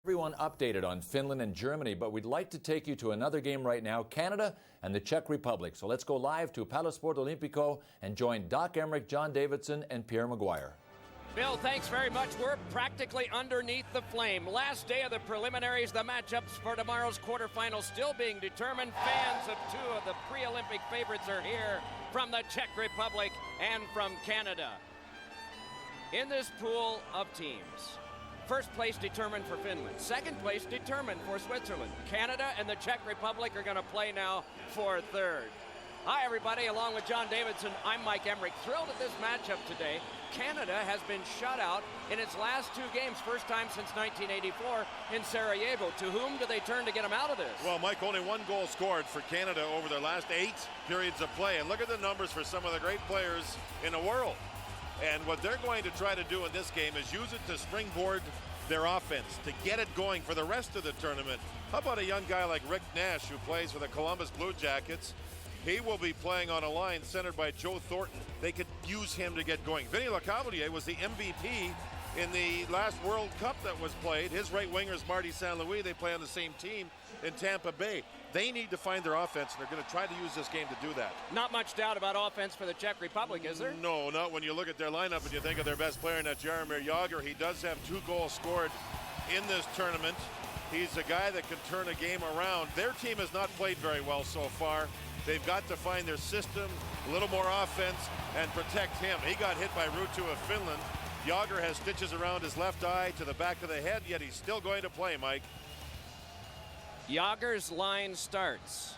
Everyone updated on Finland and Germany, but we'd like to take you to another game right now, Canada and the Czech Republic. So let's go live to Palasport Olympico and join Doc Emmerich, John Davidson, and Pierre Maguire. Bill, thanks very much. We're practically underneath the flame. Last day of the preliminaries, the matchups for tomorrow's quarterfinals still being determined. Fans of two of the pre-Olympic favorites are here from the Czech Republic and from Canada. In this pool of teams, first place determined for Finland. Second place determined for Switzerland. Canada and the Czech Republic are going to play now for third. Hi, everybody. Along with John Davidson, I'm Mike Emmerich. Thrilled at this matchup today. Canada has been shut out in its last two games, first time since 1984 in Sarajevo. To whom do they turn to get them out of this? Well, Mike, only one goal scored for Canada over their last 8 periods of play. And look at the numbers for some of the great players in the world. And what they're going to try to do in this game is use it to springboard their offense, to get it going for the rest of the tournament. How about a young guy like Rick Nash, who plays for the Columbus Blue Jackets? He will be playing on a line centered by Joe Thornton. They could use him to get going. Vinny Lecavalier was the MVP in the last World Cup that was played. His right winger is Marty St. Louis. They play on the same team in Tampa Bay. They need to find their offense, and they're going to try to use this game to do that. Not much doubt about offense for the Czech Republic, is there? No, not when you look at their lineup and you think of their best player, and that's Jaromir Jagr. He does have 2 goals scored in this tournament. He's a guy that can turn a game around. Their team has not played very well so far. They've got to find their system, a little more offense, and protect him. He got hit by Ruutu of Finland. Jagr has stitches around his left eye to the back of the head, yet he's still going to play, Mike. Jagr's line starts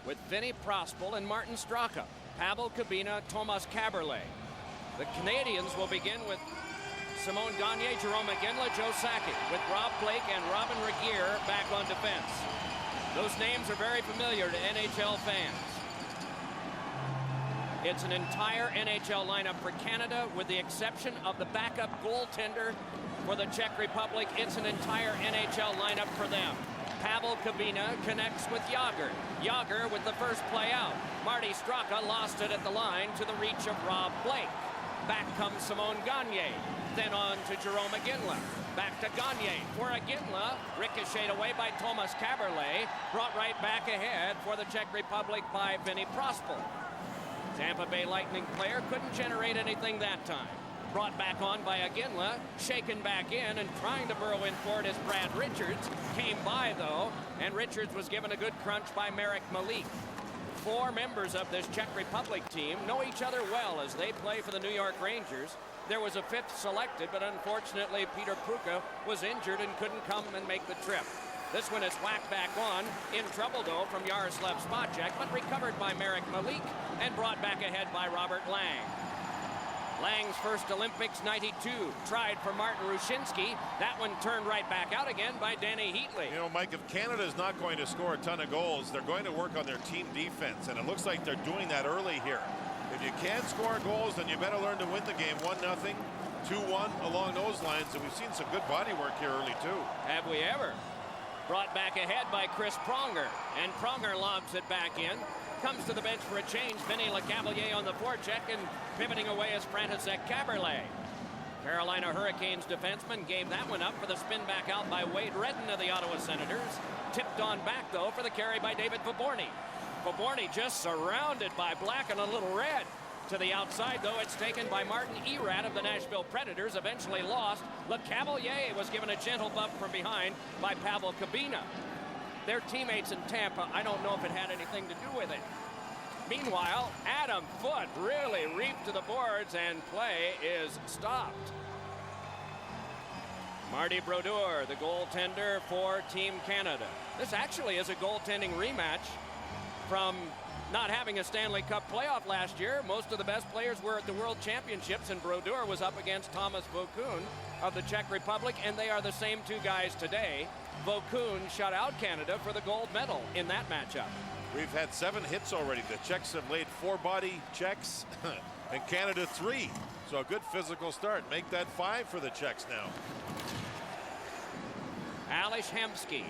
with Vinny Prospal and Martin Straka, Pavel Kabina, Thomas Kaberle. The Canadians will begin with Simon Gagne, Jerome McGinley, Joe Sakic, with Rob Blake and Robin Regeer back on defense. Those names are very familiar to NHL fans. It's an entire NHL lineup for Canada, with the exception of the backup goaltender for the Czech Republic. It's an entire NHL lineup for them. Pavel Kabina connects with Jagr. Jagr with the first play out. Marty Straka lost it at the line to the reach of Rob Blake. Back comes Simon Gagne. Then on to Jerome McGinley. Back to Gagne for Iginla, ricocheted away by Thomas Kaberle, brought right back ahead for the Czech Republic by Vinny Prospal. Tampa Bay Lightning player couldn't generate anything that time. Brought back on by Iginla, shaken back in and trying to burrow in for it as Brad Richards. Came by though, and Richards was given a good crunch by Marek Malik. 4 members of this Czech Republic team know each other well as they play for the New York Rangers. There was a 5th selected, but unfortunately Peter Pruka was injured and couldn't come and make the trip. This one is whacked back on. In trouble, though, from Jaroslav Spacek, but recovered by Marek Malik and brought back ahead by Robert Lang. Lang's first Olympics, 92. Tried for Martin Rushinsky. That one turned right back out again by Danny Heatley. You know, Mike, if Canada is not going to score a ton of goals, they're going to work on their team defense, and it looks like they're doing that early here. If you can't score goals, then you better learn to win the game 1-0, 2-1 along those lines. And we've seen some good body work here early, too. Have we ever? Brought back ahead by Chris Pronger. And Pronger lobs it back in. Comes to the bench for a change. Vinny Lecavalier on the forecheck, and pivoting away is František Kaberle. Carolina Hurricanes defenseman gave that one up for the spin back out by Wade Redden of the Ottawa Senators. Tipped on back, though, for the carry by David Poborny. Poborny just surrounded by black and a little red. To the outside, though, it's taken by Martin Erat of the Nashville Predators, eventually lost. Lecavalier was given a gentle bump from behind by Pavel Kabina. Their teammates in Tampa, I don't know if it had anything to do with it. Meanwhile, Adam Foote really reaped to the boards, and play is stopped. Marty Brodeur, the goaltender for Team Canada. This actually is a goaltending rematch from not having a Stanley Cup playoff last year. Most of the best players were at the World Championships, and Brodeur was up against Thomas Vokoun of the Czech Republic, and they are the same 2 guys today. Vokoun shut out Canada for the gold medal in that matchup. We've had 7 hits already. The Czechs have laid 4 body checks, and Canada 3. So a good physical start. Make that 5 for the Czechs now. Ales Hemsky,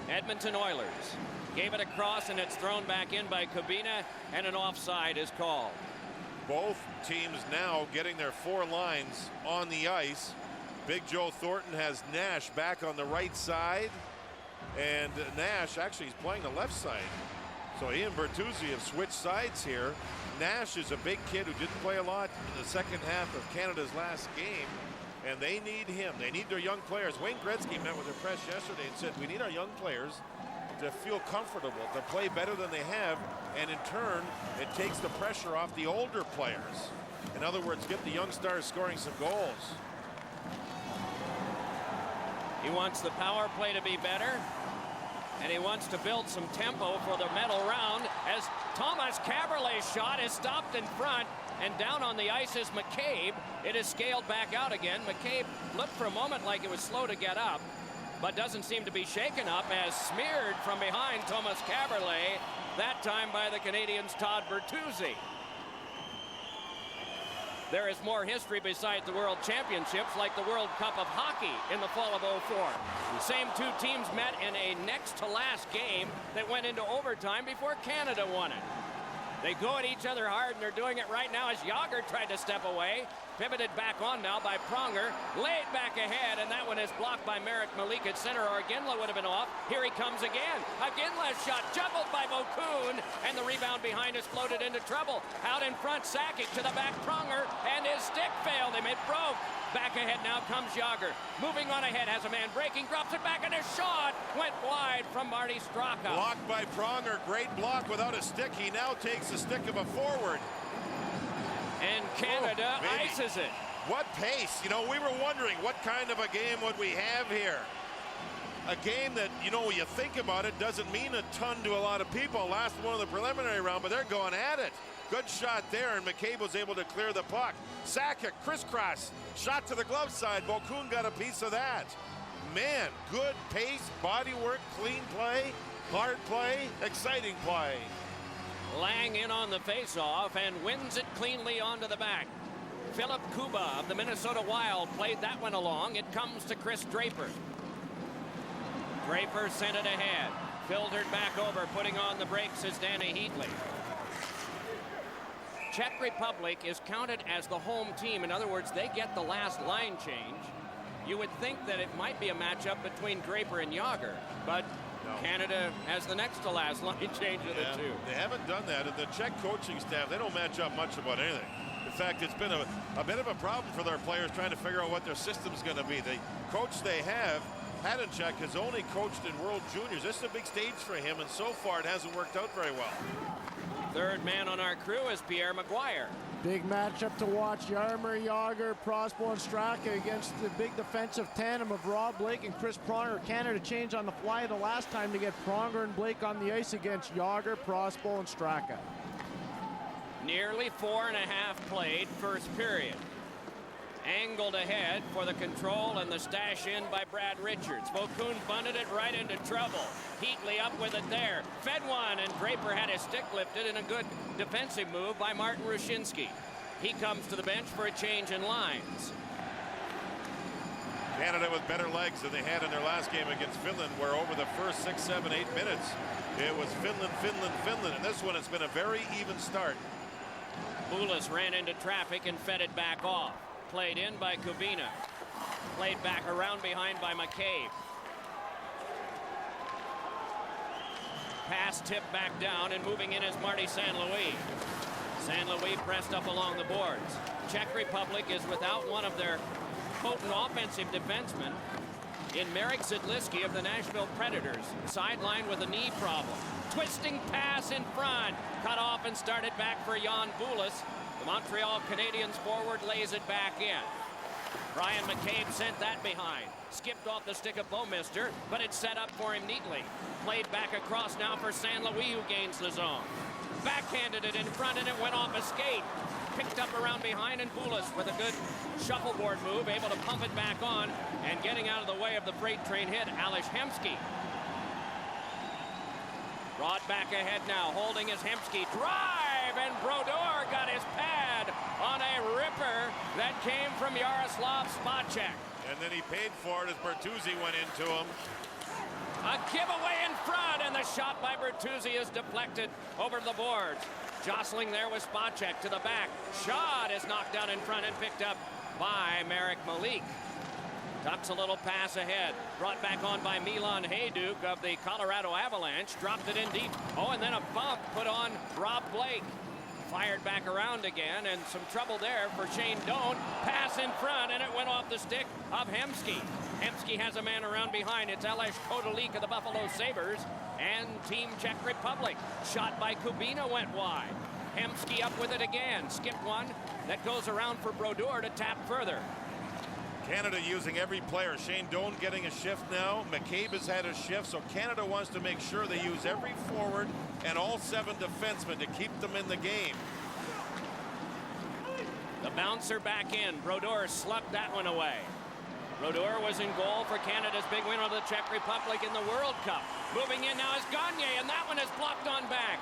Edmonton Oilers. Gave it across, and it's thrown back in by Kabina, and an offside is called. Both teams now getting their 4 lines on the ice. Big Joe Thornton has Nash back on the right side. And Nash actually is playing the left side. So he and Bertuzzi have switched sides here. Nash is a big kid who didn't play a lot in the second half of Canada's last game. And they need him. They need their young players. Wayne Gretzky met with their press yesterday and said, we need our young players to feel comfortable, to play better than they have. And in turn, it takes the pressure off the older players. In other words, get the young stars scoring some goals. He wants the power play to be better, and he wants to build some tempo for the medal round as Thomas Caberlet's shot is stopped in front, and down on the ice is McCabe. It is scaled back out again. McCabe looked for a moment like it was slow to get up, but doesn't seem to be shaken up as smeared from behind Thomas Caberlet, that time by the Canadians' Todd Bertuzzi. There is more history besides the World Championships, like the World Cup of Hockey in the fall of '04. The same two teams met in a next-to-last game that went into overtime before Canada won it. They go at each other hard, and they're doing it right now as Jágr tried to step away. Pivoted back on now by Pronger. Laid back ahead, and that one is blocked by Marek Malik at center, or Ginla would have been off. Here he comes again. A Ginla shot juggled by Vokoun, and the rebound behind is floated into trouble. Out in front, Sakic to the back, Pronger, and his stick failed him. It broke. Back ahead now comes Jágr. Moving on ahead, has a man breaking, drops it back, and his shot went wide from Marty Straka. Blocked by Pronger. Great block without a stick. He now takes the stick of a forward. And Canada ices it. What pace. You know, we were wondering what kind of a game would we have here. A game that, you know, when you think about it, doesn't mean a ton to a lot of people. Last one of the preliminary round, but they're going at it. Good shot there, and McCabe was able to clear the puck. Sakic, crisscross, shot to the glove side. Vokoun got a piece of that. Man, good pace, body work, clean play, hard play, exciting play. Lang in on the faceoff and wins it cleanly onto the back. Philip Kuba of the Minnesota Wild played that one along. It comes to Chris Draper. Draper sent it ahead. Filtered back over, putting on the brakes is Danny Heatley. Czech Republic is counted as the home team. In other words, they get the last line change. You would think that it might be a matchup between Draper and Jágr, but no. Canada has the next to last line change of the two. They haven't done that, and the Czech coaching staff, they don't match up much about anything. In fact, it's been a bit of a problem for their players trying to figure out what their system's going to be. The coach they have, Hadonchuk, has only coached in World Juniors. This is a big stage for him, and so far it hasn't worked out very well. Third man on our crew is Pierre Maguire. Big matchup to watch. Jaromír Jágr, Prospo, and Straka against the big defensive tandem of Rob Blake and Chris Pronger. Canada changed on the fly the last time to get Pronger and Blake on the ice against Jágr, Prospo, and Straka. Nearly 4.5 played first period. Angled ahead for the control and the stash in by Brad Richards. Vokoun bunted it right into trouble. Heatley up with it there. Fed one, and Draper had his stick lifted in a good defensive move by Martin Rushinsky. He comes to the bench for a change in lines. Canada with better legs than they had in their last game against Finland, where over the first 6, 7, 8 minutes, it was Finland, Finland, Finland. And this one, it's been a very even start. Boulis ran into traffic and fed it back off. Played in by Kubina. Played back around behind by McCabe. Pass tipped back down, and moving in is Marty St. Louis. St. Louis pressed up along the boards. Czech Republic is without one of their potent offensive defensemen in Marek Zidliski of the Nashville Predators, sidelined with a knee problem. Twisting pass in front, cut off and started back for Jan Boulis. The Montreal Canadiens forward lays it back in. Brian McCabe sent that behind. Skipped off the stick of Bouwmeester, but it's set up for him neatly. Played back across now for St. Louis, who gains the zone. Backhanded it in front, and it went off a skate. Picked up around behind, and Boulis with a good shuffleboard move, able to pump it back on, and getting out of the way of the freight train hit, Ales Hemsky. Brought back ahead now, holding his Hemsky. Drive, and Brodeur got his pad on a ripper that came from Jaroslav Spacek. And then he paid for it as Bertuzzi went into him. A giveaway in front, and the shot by Bertuzzi is deflected over the boards. Jostling there with Spacek to the back. Shot is knocked down in front and picked up by Marek Malik. Ducks a little pass ahead. Brought back on by Milan Hajduk of the Colorado Avalanche. Dropped it in deep. Oh, and then a bump put on Rob Blake. Fired back around again, and some trouble there for Shane Doan. Pass in front, and it went off the stick of Hemsky. Hemsky has a man around behind. It's Aleš Kodelik of the Buffalo Sabres and Team Czech Republic. Shot by Kubina went wide. Hemsky up with it again. Skipped one. That goes around for Brodeur to tap further. Canada using every player. Shane Doan getting a shift now. McCabe has had a shift, so Canada wants to make sure they use every forward and all 7 defensemen to keep them in the game. The bouncer back in. Brodeur slugged that one away. Brodeur was in goal for Canada's big win over the Czech Republic in the World Cup. Moving in now is Gagne, and that one is blocked on back.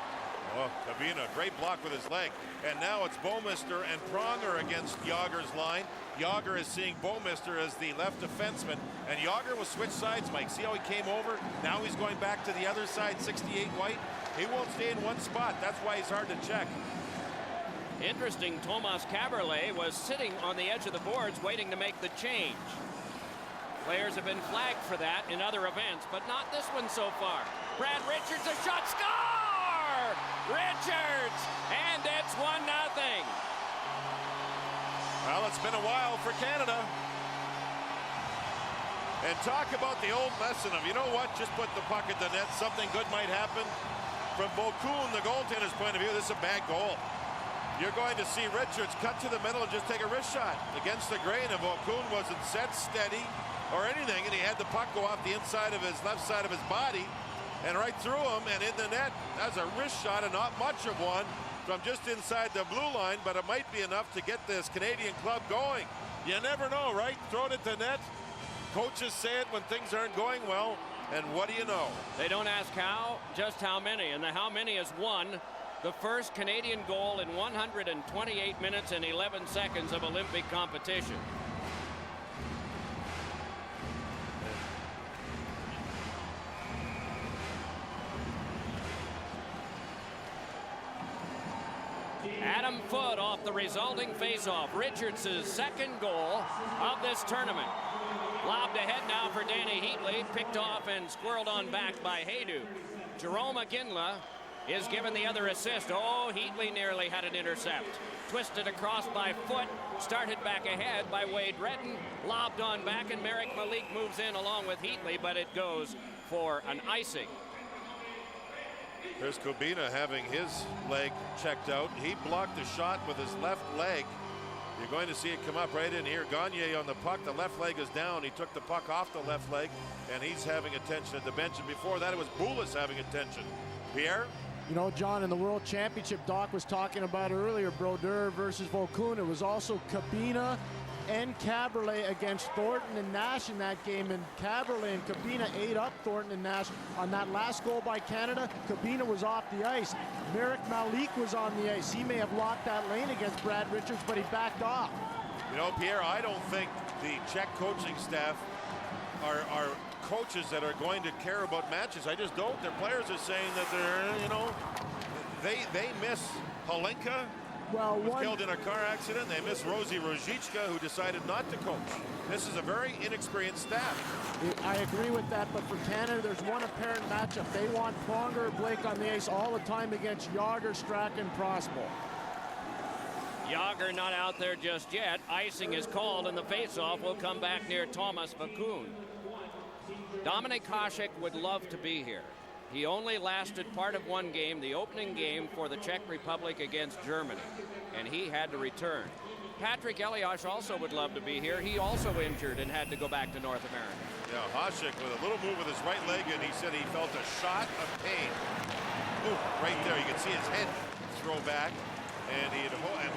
Oh, Kabina, great block with his leg. And now it's Bouwmeester and Pronger against Jager's line. Jager is seeing Bouwmeester as the left defenseman. And Jager will switch sides, Mike. See how he came over? Now he's going back to the other side, 68 white. He won't stay in one spot. That's why he's hard to check. Interesting, Thomas Caberlet was sitting on the edge of the boards waiting to make the change. Players have been flagged for that in other events, but not this one so far. Brad Richards, a shot, score! Richards, and it's 1-0. Well, it's been a while for Canada. And talk about the old lesson of, you know what, just put the puck at the net, something good might happen. From Bokun, the goaltender's point of view, this is a bad goal. You're going to see Richards cut to the middle and just take a wrist shot against the grain, and Bokun wasn't set steady or anything, and he had the puck go off the inside of his left side of his body and right through him and in the net. That's a wrist shot, and not much of one from just inside the blue line, but it might be enough to get this Canadian club going. You never know, right? Throw it at the net. Coaches say it when things aren't going well, and what do you know? They don't ask how, just how many, and the how many is one. The first Canadian goal in 128 minutes and 11 seconds of Olympic competition. Adam Foote off the resulting faceoff. Richards' second goal of this tournament. Lobbed ahead now for Danny Heatley. Picked off and squirreled on back by Hajduk. Jerome Iginla is given the other assist. Oh, Heatley nearly had an intercept. Twisted across by Foote. Started back ahead by Wade Redden. Lobbed on back, and Merrick Malik moves in along with Heatley, but it goes for an icing. There's Kubina having his leg checked out. He blocked the shot with his left leg. You're going to see it come up right in here. Gagne on the puck. The left leg is down. He took the puck off the left leg, and he's having attention at the bench. And before that, it was Boulis having attention. Pierre? You know, John, in the World Championship, Doc was talking about earlier, Brodeur versus Vokun. It was also Kabina and Caberlet against Thornton and Nash in that game, and Caberlet and Kabina ate up Thornton and Nash. On that last goal by Canada, Kabina was off the ice. Merrick Malik was on the ice. He may have locked that lane against Brad Richards, but he backed off. You know, Pierre, I don't think the Czech coaching staff are coaches that are going to care about matches. I just don't. Their players are saying that they're, you know, they miss Holenka, well, who was killed in a car accident. They miss Rosie Ruzicka, who decided not to coach. This is a very inexperienced staff. I agree with that, but for Canada, there's one apparent matchup. They want Pronger or Blake on the ice all the time against Jager, Strachan, Prospal. Jager not out there just yet. Icing is called, and the faceoff will come back near Thomas Vokun. Dominik Hasek would love to be here. He only lasted part of one game, the opening game for the Czech Republic against Germany, and he had to return. Patrick Elias also would love to be here. He also injured and had to go back to North America. Yeah, Hasek with a little move with his right leg, and he said he felt a shot of pain. Ooh, right there, you can see his head throw back, and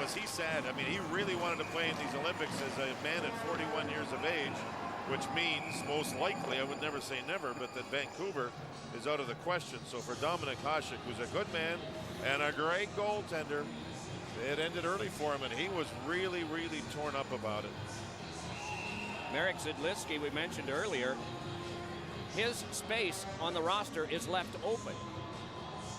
was he sad? I mean, he really wanted to play in these Olympics as a man at 41 years of age, which means most likely, I would never say never, but that Vancouver is out of the question. So for Dominik Hasek, who's a good man and a great goaltender, it ended early for him, and he was really, really torn up about it. Marek Zidliski, we mentioned earlier, his space on the roster is left open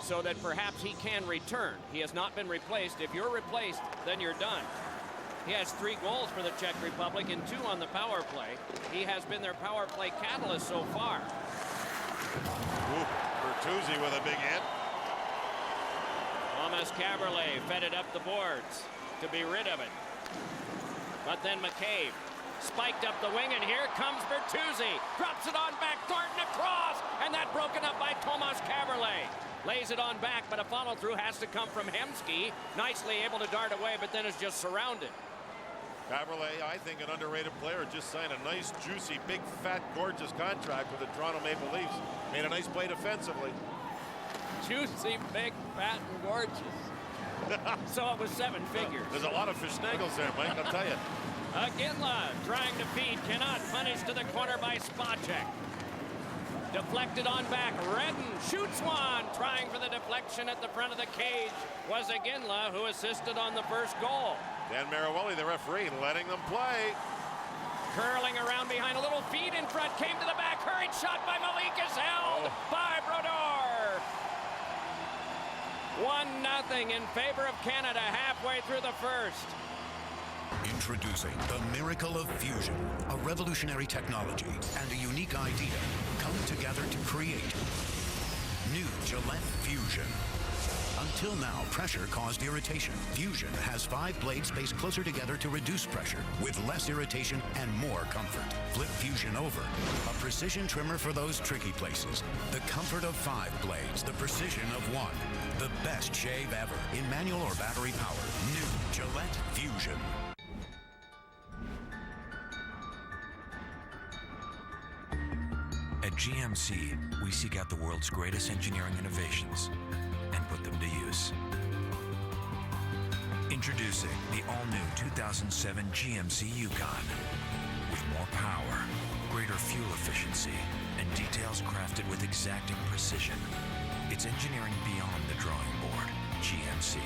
so that perhaps he can return. He has not been replaced. If you're replaced, then you're done. He has 3 goals for the Czech Republic and 2 on the power play. He has been their power play catalyst so far. Bertuzzi with a big hit. Thomas Caberlet fed it up the boards to be rid of it. But then McCabe spiked up the wing, and here comes Bertuzzi. Drops it on back, Thornton across, and that broken up by Thomas Caberlet. Lays it on back, but a follow-through has to come from Hemsky. Nicely able to dart away, but then is just surrounded. Caberlet, I think an underrated player, just signed a nice, juicy, big, fat, gorgeous contract with the Toronto Maple Leafs. Made a nice play defensively. Juicy, big, fat, and gorgeous. So it was 7 figures. There's a lot of fishnagels there, Mike, I'll tell you. Ginla trying to feed, cannot punish to the corner by Spacek. Deflected on back, Redden shoots one, trying for the deflection at the front of the cage was Ginla, who assisted on the first goal. Dan Marawelli, the referee, letting them play. Curling around behind, a little feed in front, came to the back, hurried shot by Malik is held by Brodeur. 1-0 in favor of Canada halfway through the first. Introducing the miracle of fusion, a revolutionary technology and a unique idea come together to create new Gillette Fusion. Until now, pressure caused irritation. Fusion has 5 blades spaced closer together to reduce pressure with less irritation and more comfort. Flip Fusion over. A precision trimmer for those tricky places. The comfort of 5 blades, the precision of 1. The best shave ever in manual or battery power. New Gillette Fusion. At GMC, we seek out the world's greatest engineering innovations and put them to use. Introducing the all-new 2007 GMC Yukon. With more power, greater fuel efficiency, and details crafted with exacting precision. It's engineering beyond the drawing board. GMC,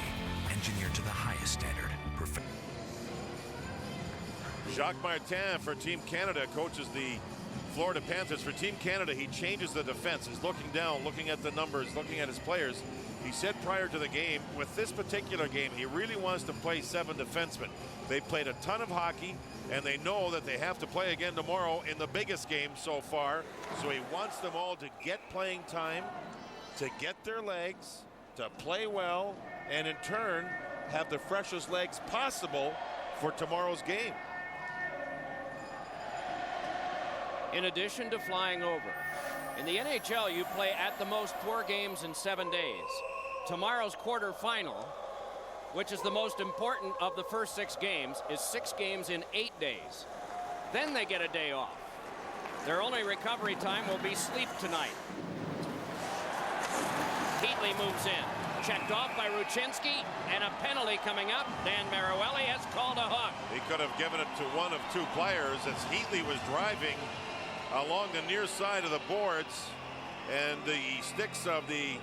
engineered to the highest standard. Jacques Martin for Team Canada coaches the Florida Panthers. For Team Canada, he changes the defense. He's looking down, looking at the numbers, looking at his players. He said prior to the game, with this particular game, he really wants to play 7 defensemen. They played a ton of hockey, and they know that they have to play again tomorrow in the biggest game so far. So he wants them all to get playing time, to get their legs, to play well, and in turn, have the freshest legs possible for tomorrow's game. In addition to flying over, in the NHL, you play at the most 4 games in 7 days. Tomorrow's quarterfinal, which is the most important of the first 6 games, is 6 games in 8 days. Then they get a day off. Their only recovery time will be sleep tonight. Heatley moves in. Checked off by Ruchinski, and a penalty coming up. Dan Marawelli has called a hook. He could have given it to one of 2 players as Heatley was driving along the near side of the boards, and the sticks of the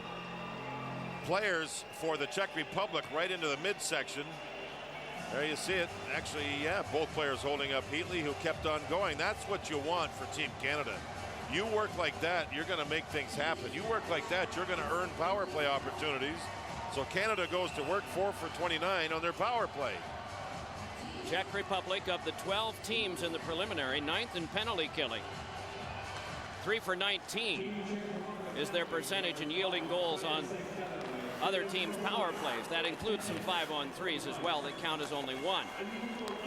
players for the Czech Republic right into the midsection. There you see it. Actually, yeah, both players holding up Heatley, who kept on going. That's what you want for Team Canada. You work like that, you're going to make things happen. You work like that, you're going to earn power play opportunities. So Canada goes to work 4 for 29 on their power play. Czech Republic, of the 12 teams in the preliminary, 9th in penalty killing. 3 for 19 is their percentage in yielding goals on other teams' power plays. That includes some 5-on-3s as well that count as only 1.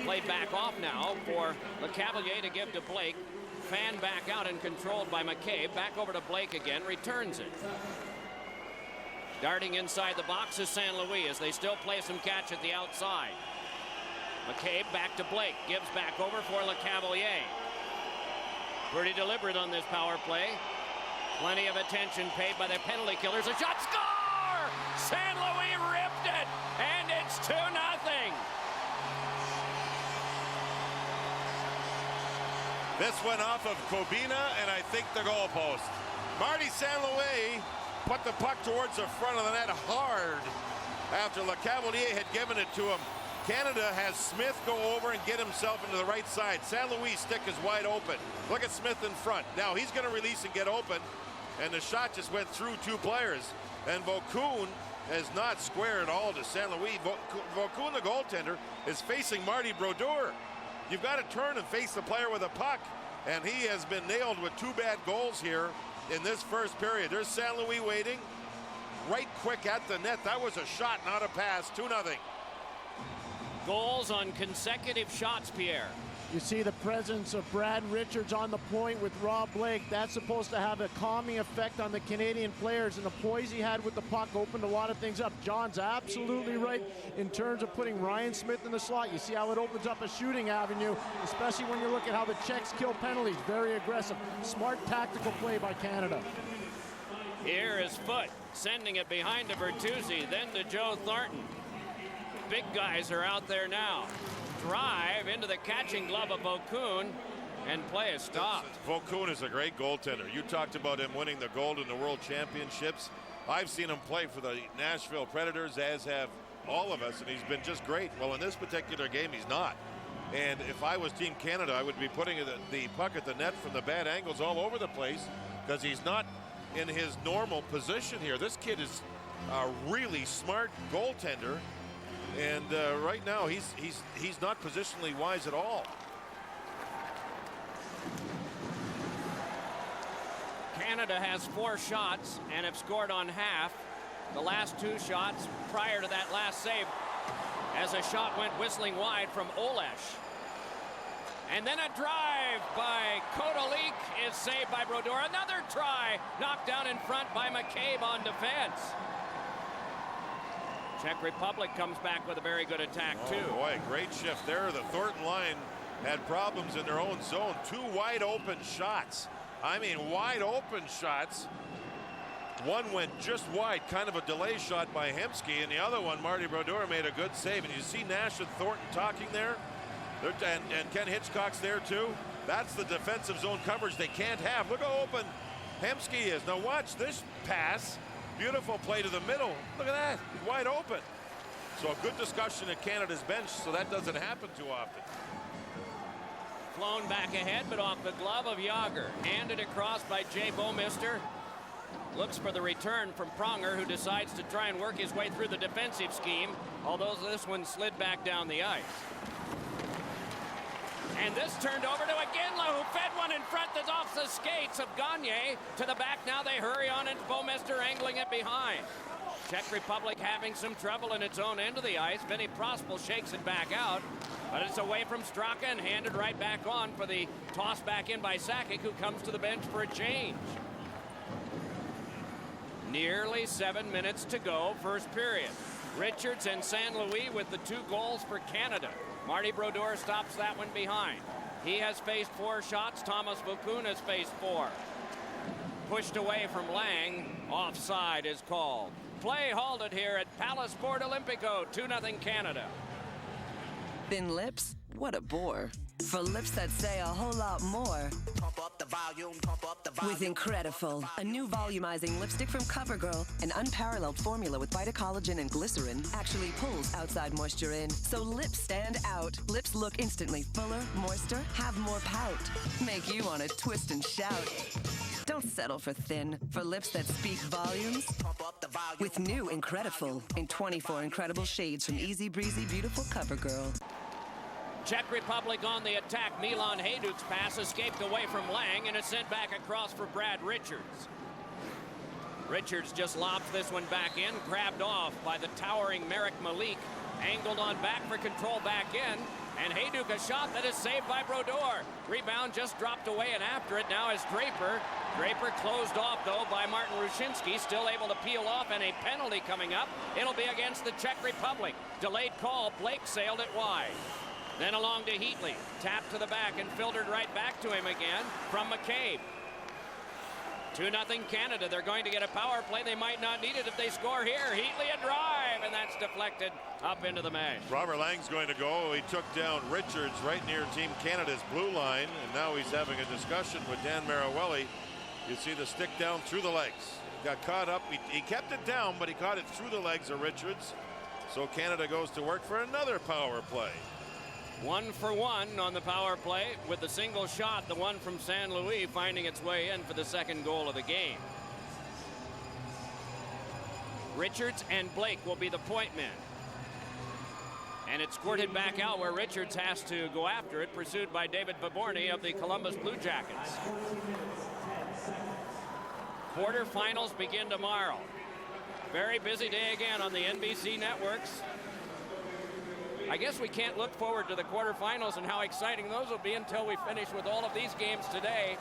Play back off now for LeCavalier to give to Blake. Fan back out and controlled by McCabe. Back over to Blake again, returns it. Darting inside the box is St. Louis as they still play some catch at the outside. McCabe back to Blake, gives back over for LeCavalier. Pretty deliberate on this power play. Plenty of attention paid by the penalty killers. A shot, score! St. Louis ripped it, and it's 2-0. This went off of Kobina, and I think the goalpost. Marty St. Louis put the puck towards the front of the net hard after LeCavalier had given it to him. Canada has Smith go over and get himself into the right side. St. Louis' stick is wide open. Look at Smith in front. Now he's going to release and get open, and the shot just went through 2 players. And Vaucoun is not square at all to St. Louis. Vaucoun, the goaltender, is facing Marty Brodeur. You've got to turn and face the player with a puck, and he has been nailed with 2 bad goals here in this first period. There's St. Louis waiting right quick at the net. That was a shot, not a pass. 2-0. Goals on consecutive shots, Pierre. You see the presence of Brad Richards on the point with Rob Blake. That's supposed to have a calming effect on the Canadian players, and the poise he had with the puck opened a lot of things up. John's absolutely right in terms of putting Ryan Smith in the slot. You see how it opens up a shooting avenue, especially when you look at how the Czechs kill penalties. Very aggressive. Smart tactical play by Canada. Here is Foote sending it behind to Bertuzzi, then to Joe Thornton. Big guys are out there now. Drive into the catching glove of Vaucoun, and play is stopped. Vaucoun is a great goaltender. You talked about him winning the gold in the World Championships. I've seen him play for the Nashville Predators, as have all of us, and he's been just great. Well, in this particular game, he's not. And if I was Team Canada, I would be putting the puck at the net from the bad angles all over the place, because he's not in his normal position here. This kid is a really smart goaltender. And right now, he's not positionally wise at all. Canada has 4 shots and have scored on half. The last 2 shots prior to that last save, as a shot went whistling wide from Olesh. And then a drive by Kotelik is saved by Brodeur. Another try knocked down in front by McCabe on defense. Czech Republic comes back with a very good attack, too. Oh boy, great shift there. The Thornton line had problems in their own zone. 2 wide open shots. I mean, wide open shots. One went just wide, kind of a delay shot by Hemsky, and the other one, Marty Brodeur, made a good save. And you see Nash and Thornton talking there. And Ken Hitchcock's there, too. That's the defensive zone coverage they can't have. Look how open Hemsky is. Now watch this pass. Beautiful play to the middle. Look at that. He's wide open. So a good discussion at Canada's bench, so that doesn't happen too often. Flown back ahead, but off the glove of Yager. Handed across by Jay Bouwmeester. Looks for the return from Pronger, who decides to try and work his way through the defensive scheme, although this one slid back down the ice. And this turned over to Iginla, who fed one in front that's off the skates of Gagne. To the back now, they hurry on, and Bouwmeester angling it behind. Czech Republic having some trouble in its own end of the ice. Vinny Prospel shakes it back out, but it's away from Straka and handed right back on for the toss back in by Sakic, who comes to the bench for a change. Nearly 7 minutes to go, first period. Richards and St. Louis with the 2 goals for Canada. Marty Brodeur stops that one behind. He has faced 4 shots. Thomas Vaucoun has faced 4. Pushed away from Lang. Offside is called. Play halted here at Palace Sport Olympico. 2-0 Canada. Thin lips? What a bore. For lips that say a whole lot more. Pump up the volume, pump up the volume. With Incredifol, a new volumizing lipstick from CoverGirl, an unparalleled formula with Vitacollagen and glycerin actually pulls outside moisture in, so lips stand out. Lips look instantly fuller, moister, have more pout. Make you want to twist and shout. Don't settle for thin. For lips that speak volumes, Pump up the volume. with new Incredifol in 24 incredible shades from easy breezy beautiful CoverGirl. Czech Republic on the attack. Milan Hajduk's pass escaped away from Lang and is sent back across for Brad Richards. Richards just lobs this one back in, grabbed off by the towering Merrick Malik. Angled on back for control back in, and Hajduk a shot that is saved by Brodeur. Rebound just dropped away, and after it now is Draper. Draper closed off, though, by Martin Rushinsky, still able to peel off, and a penalty coming up. It'll be against the Czech Republic. Delayed call. Blake sailed it wide. Then along to Heatley. Tapped to the back and filtered right back to him again from McCabe. 2-0 Canada. They're going to get a power play. They might not need it if they score here. Heatley a drive, and that's deflected up into the mesh. Robert Lang's going to go. He took down Richards right near Team Canada's blue line, and now he's having a discussion with Dan Marawelli. You see the stick down through the legs. Got caught up. He kept it down, but he caught it through the legs of Richards. So Canada goes to work for another power play. 1 for 1 on the power play with the single shot, the one from San Luis finding its way in for the second goal of the game. Richards and Blake will be the point men. And it's squirted back out where Richards has to go after it, pursued by David Vaborny of the Columbus Blue Jackets. Quarterfinals begin tomorrow. Very busy day again on the NBC networks. I guess we can't look forward to the quarterfinals and how exciting those will be until we finish with all of these games today.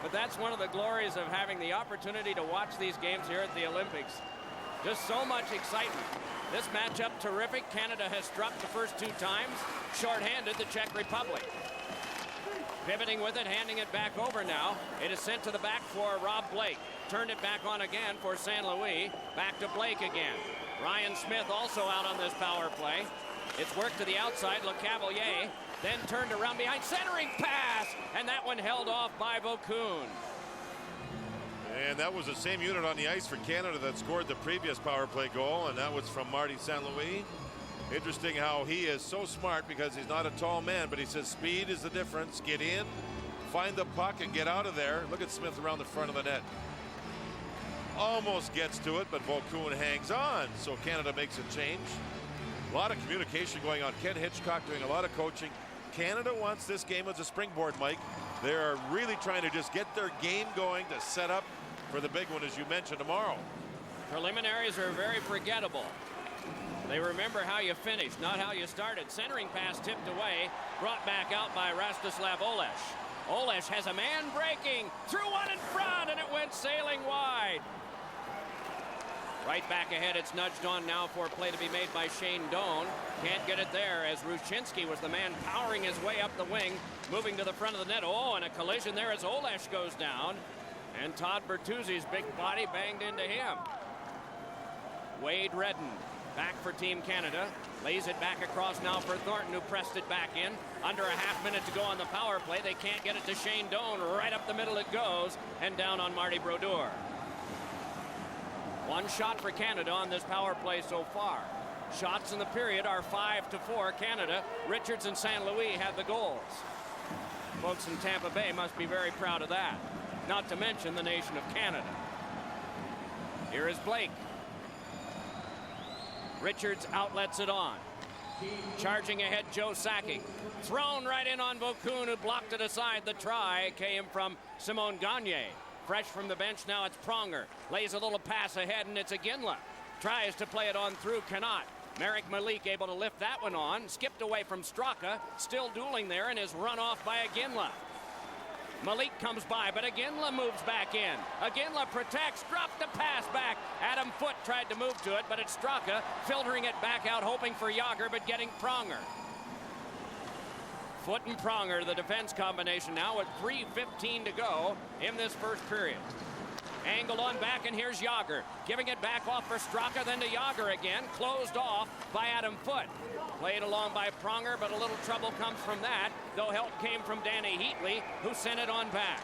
But that's one of the glories of having the opportunity to watch these games here at the Olympics. Just so much excitement. This matchup terrific. Canada has struck the first 2 times. Short-handed the Czech Republic. Pivoting with it, handing it back over now. It is sent to the back for Rob Blake. Turned it back on again for St. Louis. Back to Blake again. Ryan Smith also out on this power play. It's worked to the outside. LeCavalier then turned around behind. Centering pass! And that one held off by Vokoun. And that was the same unit on the ice for Canada that scored the previous power play goal, and that was from Marty St. Louis. Interesting how he is so smart because he's not a tall man, but he says speed is the difference. Get in, find the puck, and get out of there. Look at Smith around the front of the net. Almost gets to it, but Vokoun hangs on, so Canada makes a change. A lot of communication going on. Ken Hitchcock doing a lot of coaching. Canada wants this game as a springboard, Mike. They're really trying to just get their game going to set up for the big one, as you mentioned, tomorrow. Preliminaries are very forgettable. They remember how you finished, not how you started. Centering pass tipped away, brought back out by Rastislav Olesh. Olesh has a man breaking, threw one in front, and it went sailing wide. Right back ahead, it's nudged on now for a play to be made by Shane Doan. Can't get it there as Rushinsky was the man powering his way up the wing, moving to the front of the net. Oh, and a collision there as Olesh goes down. And Todd Bertuzzi's big body banged into him. Wade Redden back for Team Canada. Lays it back across now for Thornton, who pressed it back in. Under a half minute to go on the power play. They can't get it to Shane Doan. Right up the middle it goes, and down on Marty Brodeur. One shot for Canada on this power play so far. Shots in the period are 5-4 Canada. Richards and St. Louis have the goals. Folks in Tampa Bay must be very proud of that. Not to mention the nation of Canada. Here is Blake. Richards outlets it on. Charging ahead, Joe Sakic. Thrown right in on Vokoun, who blocked it aside. The try came from Simon Gagne. Fresh from the bench now, it's Pronger. Lays a little pass ahead, and it's Iginla. Tries to play it on through, cannot. Marek Malik able to lift that one on. Skipped away from Straka. Still dueling there, and is run off by Iginla. Malik comes by, but Iginla moves back in. Iginla protects, dropped the pass back. Adam Foote tried to move to it, but it's Straka filtering it back out, hoping for Yager, but getting Pronger. Foote and Pronger, the defense combination now with 3:15 to go in this first period. Angled on back, and here's Yager. Giving it back off for Straka, then to Yager again. Closed off by Adam Foote. Played along by Pronger, but a little trouble comes from that, though help came from Danny Heatley, who sent it on back.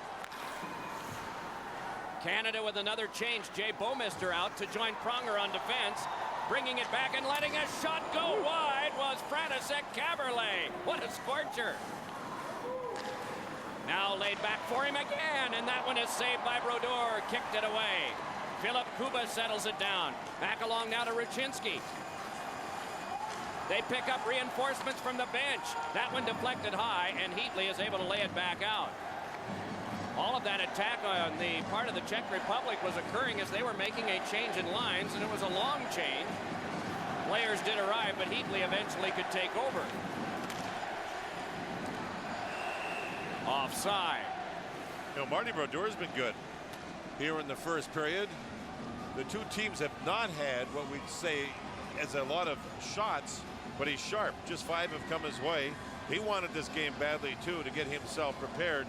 Canada with another change. Jay Bouwmeester out to join Pronger on defense. Bringing it back and letting a shot go wide was Frantisek Caberlet. What a scorcher. Now laid back for him again, and that one is saved by Brodeur. Kicked it away. Philip Kuba settles it down. Back along now to Rushinsky. They pick up reinforcements from the bench. That one deflected high, and Heatley is able to lay it back out. All of that attack on the part of the Czech Republic was occurring as they were making a change in lines, and it was a long change. Players did arrive, but Heatley eventually could take over. Offside. You know, Marty Brodeur's been good here in the first period. The two teams have not had what we'd say as a lot of shots, but he's sharp. Just 5 have come his way. He wanted this game badly, too, to get himself prepared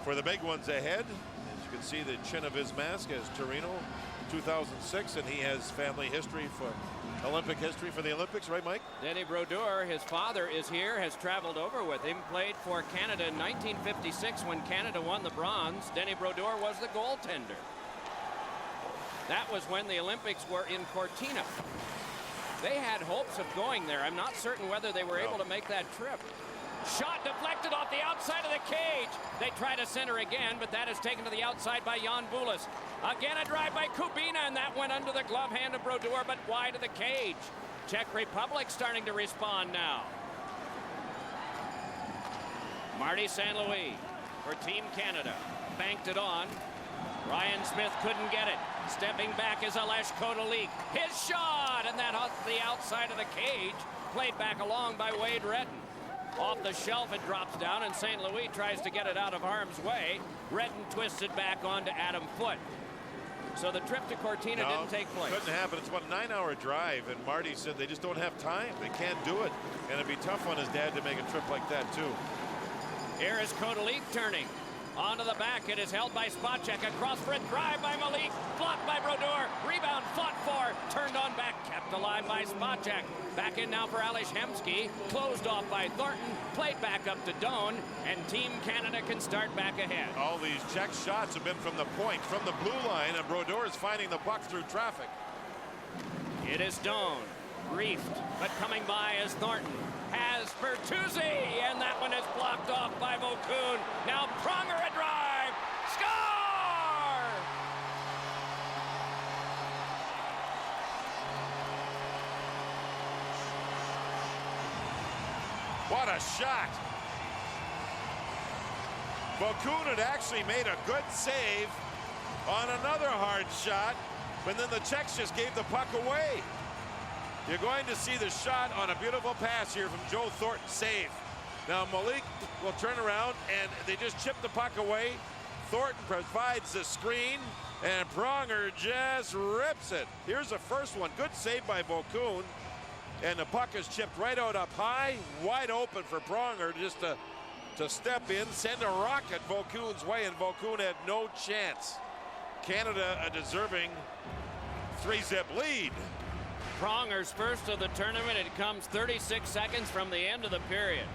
for the big ones ahead. As you can see, the chin of his mask as Torino 2006, and he has family history for Olympic history for the Olympics, right, Mike? Denny Brodeur, his father is here, has traveled over with him, played for Canada in 1956 when Canada won the bronze. Denny Brodeur was the goaltender. That was when the Olympics were in Cortina. They had hopes of going there. I'm not certain whether they were able to make that trip. Shot deflected off the outside of the cage. They try to center again, but that is taken to the outside by Jan Bulis. Again, a drive by Kubina, and that went under the glove hand of Brodeur, but wide of the cage. Czech Republic starting to respond now. Marty St. Louis for Team Canada. Banked it on. Ryan Smith couldn't get it. Stepping back is Alesh Kotelik. His shot, and that off the outside of the cage. Played back along by Wade Redden. Off the shelf it drops down, and St. Louis tries to get it out of harm's way. Redden twists it back onto Adam Foote. So the trip to Cortina didn't take place. Couldn't happen. It's about a 9-hour drive, and Marty said they just don't have time. They can't do it, and it'd be tough on his dad to make a trip like that too. Here is Kotelik turning. Onto the back, it is held by Spacek. Across for a drive by Malik. Blocked by Brodeur. Rebound fought for. Turned on back, kept alive by Spacek. Back in now for Ales Hemsky. Closed off by Thornton. Played back up to Doan. And Team Canada can start back ahead. All these Czech shots have been from the point, from the blue line, and Brodeur is finding the puck through traffic. It is Doan. Briefed, but coming by is Thornton. Has Bertuzzi, and that one is blocked off by Vokoun. Now Pronger a drive. Score! What a shot. Vokoun had actually made a good save on another hard shot, but then the Czechs just gave the puck away. You're going to see the shot on a beautiful pass here from Joe Thornton. Save. Now Malik will turn around, and they just chip the puck away. Thornton provides the screen, and Pronger just rips it. Here's the first one. Good save by Vokoun. And the puck is chipped right out up high, wide open for Pronger just to step in, send a rocket Vokoun's way, and Vokoun had no chance. Canada a deserving 3-zip lead. Pronger's first of the tournament. It comes 36 seconds from the end of the period.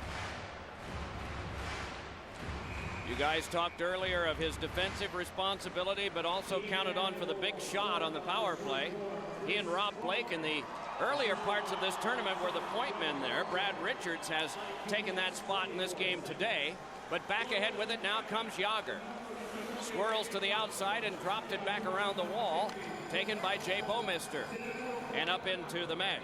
You guys talked earlier of his defensive responsibility, but also counted on for the big shot on the power play. He and Rob Blake in the earlier parts of this tournament were the point men there. Brad Richards has taken that spot in this game today, but back ahead with it now comes Jágr. Swirls to the outside and dropped it back around the wall, taken by Jay Bouwmeester. And up into the mesh.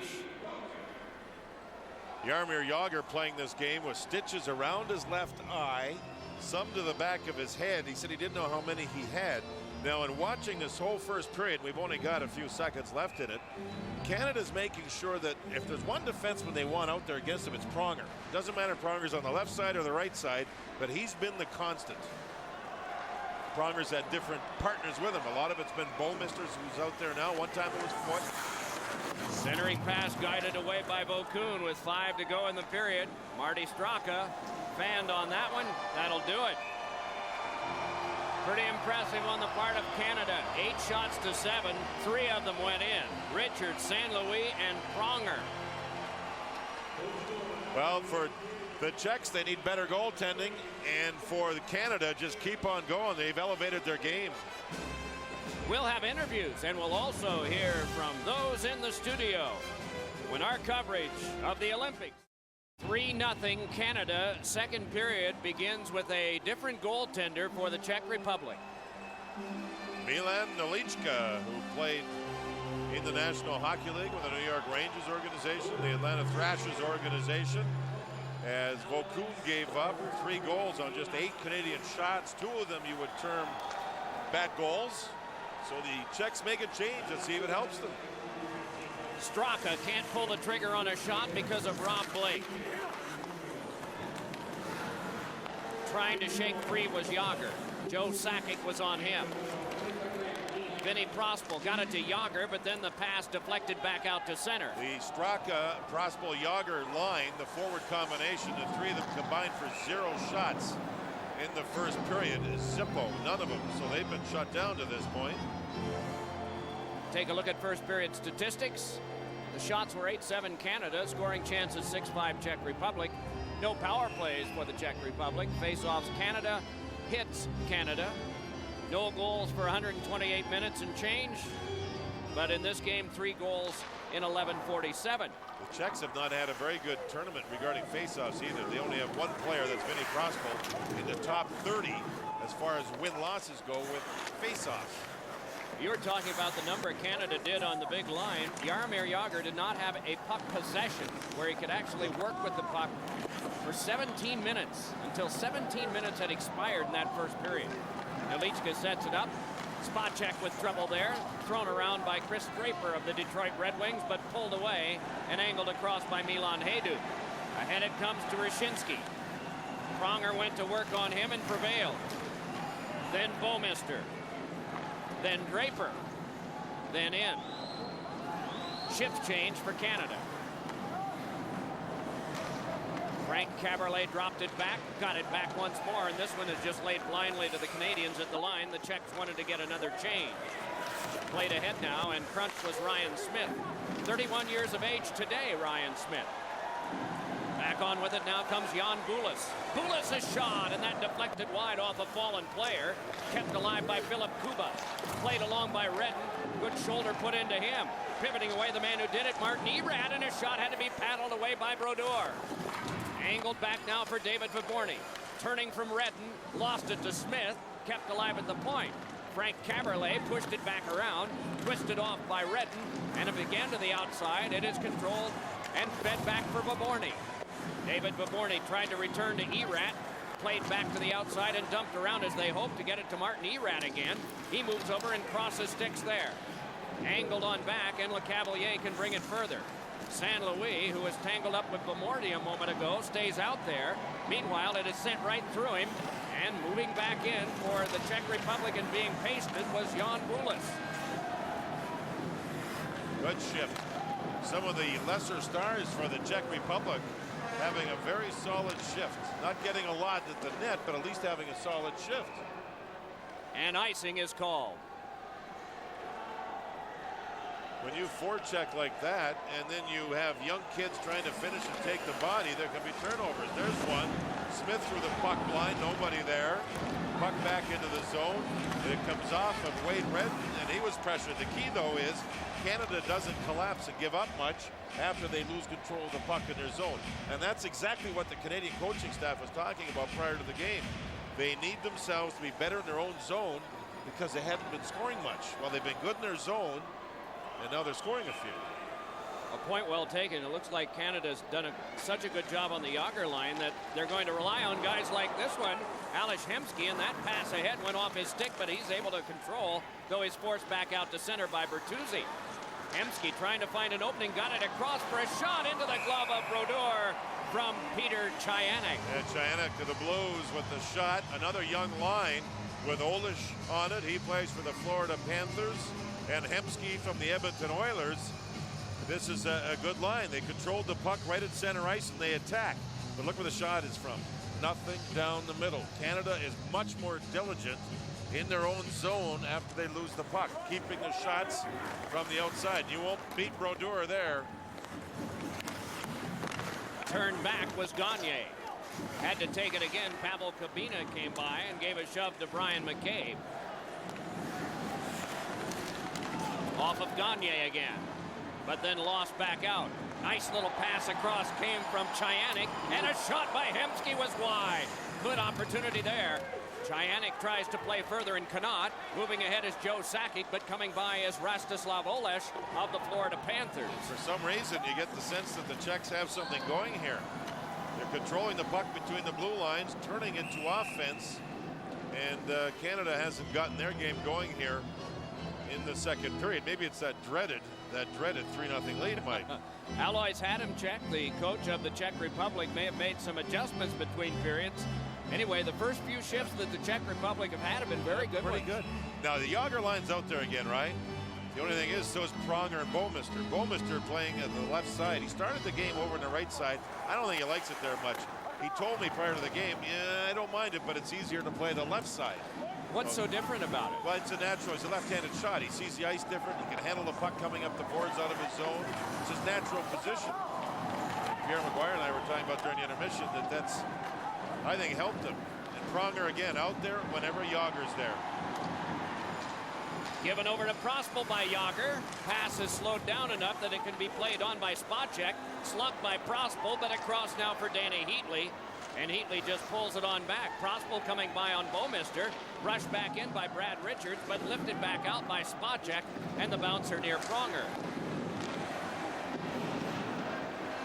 Jaromir Jágr playing this game with stitches around his left eye, some to the back of his head. He said he didn't know how many he had. Now, in watching this whole first period, we've only got a few seconds left in it. Canada's making sure that if there's one defenseman they want out there against him, it's Pronger. Doesn't matter if Pronger's on the left side or the right side, but he's been the constant. Pronger's had different partners with him. A lot of it's been Bouwmeester, who's out there now. One time it was Foote. Centering pass guided away by Vokoun with 5 to go in the period. Marty Straka fanned on that one. That'll do it. Pretty impressive on the part of Canada. 8 shots to 7. 3 of them went in. Richards, St. Louis, and Pronger. Well, for the Czechs, they need better goaltending, and for Canada, just keep on going. They've elevated their game. We'll have interviews, and we'll also hear from those in the studio when our coverage of the Olympics. 3-0 Canada. Second period begins with a different goaltender for the Czech Republic. Milan Nelichka, who played in the National Hockey League with the New York Rangers organization, the Atlanta Thrashers organization, as Vokoun gave up 3 goals on just 8 Canadian shots. 2 of them you would term bad goals. So the Czechs make a change. Let's see if it helps them. Straka can't pull the trigger on a shot because of Rob Blake. Trying to shake free was Jágr. Joe Sakic was on him. Vinny Prospal got it to Jágr, but then the pass deflected back out to center. The Straka, Prospal, Jágr line, the forward combination, the 3 of them combined for 0 shots in the first period. Is Zippo, none of them, so they've been shut down to this point. Take a look at first period statistics. The shots were 8-7 Canada, scoring chances 6-5 Czech Republic. No power plays for the Czech Republic. Face-offs Canada, hits Canada. No goals for 128 minutes and change. But in this game, 3 goals in 11:47. The Czechs have not had a very good tournament regarding faceoffs either. They only have one player, that's Vinny Prospal, in the top 30 as far as win-losses go with faceoffs. You were talking about the number Canada did on the big line. Jaromir Jagr did not have a puck possession where he could actually work with the puck for 17 minutes until 17 minutes had expired in that first period. Nelichka sets it up. Spot check with trouble there. Thrown around by Chris Draper of the Detroit Red Wings, but pulled away and angled across by Milan Hajduk. Ahead it comes to Ryshinsky. Pronger went to work on him and prevailed. Then Bouwmeester. Then Draper. Then in. Shift change for Canada. Frank Caberlet dropped it back, got it back once more, and this one is just laid blindly to the Canadians at the line. The Czechs wanted to get another change. Played ahead now, and crunch was Ryan Smith. 31 years of age today, Ryan Smith. Back on with it now comes Jan Bulis. Bulis' shot, and that deflected wide off a fallen player. Kept alive by Philip Kuba. Played along by Redden. Good shoulder put into him. Pivoting away the man who did it, Martin Erat, and his shot had to be paddled away by Brodeur. Angled back now for David Viborny. Turning from Redden, lost it to Smith, kept alive at the point. Frank Caberlet pushed it back around, twisted off by Redden, and it began to the outside. It is controlled and fed back for Viborny. David Viborny tried to return to Erat, played back to the outside and dumped around as they hoped to get it to Martin Erat again. He moves over and crosses sticks there. Angled on back, and Lecavalier can bring it further. San Luis, who was tangled up with Viborny a moment ago, stays out there. Meanwhile, it is sent right through him, and moving back in for the Czech Republic and being pasted was Jan Bulis. Good shift. Some of the lesser stars for the Czech Republic having a very solid shift. Not getting a lot at the net, but at least having a solid shift. And icing is called. When you forecheck like that, and then you have young kids trying to finish and take the body, there can be turnovers. There's one. Smith threw the puck blind, nobody there. Puck back into the zone, and it comes off of Wade Redden, and he was pressured. The key, though, is Canada doesn't collapse and give up much after they lose control of the puck in their zone. And that's exactly what the Canadian coaching staff was talking about prior to the game. They need themselves to be better in their own zone because they haven't been scoring much. Well, they've been good in their zone, and now they're scoring a few. A point well taken. It looks like Canada's done such a good job on the Jagr line that they're going to rely on guys like this one, Ales Hemsky, and that pass ahead went off his stick, but he's able to control, though he's forced back out to center by Bertuzzi. Hemsky trying to find an opening, got it across for a shot into the glove of Brodeur from Peter Chayanek. And Chayanek to the Blues with the shot. Another young line with Olish on it. He plays for the Florida Panthers. And Hemsky from the Edmonton Oilers. This is a good line. They controlled the puck right at center ice and they attack. But look where the shot is from. Nothing down the middle. Canada is much more diligent in their own zone after they lose the puck, keeping the shots from the outside. You won't beat Brodeur there. Turn back was Gagne. Had to take it again. Pavel Kabina came by and gave a shove to Brian McCabe. Off of Gagne again, but then lost back out. Nice little pass across came from Chayanek, and a shot by Hemsky was wide. Good opportunity there. Chayanek tries to play further and cannot. Moving ahead is Joe Sakic, but coming by is Rastislav Olesh of the Florida Panthers. For some reason, you get the sense that the Czechs have something going here. They're controlling the puck between the blue lines, turning it to offense, and Canada hasn't gotten their game going here in the second period. Maybe it's that dreaded 3-0 lead, Mike. Alois Hadimček, the coach of the Czech Republic, may have made some adjustments between periods. Anyway, the first few shifts that the Czech Republic have been very good. Pretty good. Now the Jagr line's out there again, right? The only thing is, so is Pronger and Bouwmeester. Bouwmeester playing at the left side. He started the game over on the right side. I don't think he likes it there much. He told me prior to the game, yeah, I don't mind it, but it's easier to play the left side. What's so different about it? Well, it's a natural. It's a left-handed shot. He sees the ice different. He can handle the puck coming up the boards out of his zone. It's his natural position. Pierre McGuire and I were talking about during the intermission that's, I think, helped him. And Pronger again out there whenever Jagr's there. Given over to Prospel by Yager. Pass is slowed down enough that it can be played on by Spacek. Slugged by Prospel, but across now for Danny Heatley. And Heatley just pulls it on back. Prospel coming by on Bouwmeester. Rushed back in by Brad Richards, but lifted back out by Spacek. And the bouncer near Pronger.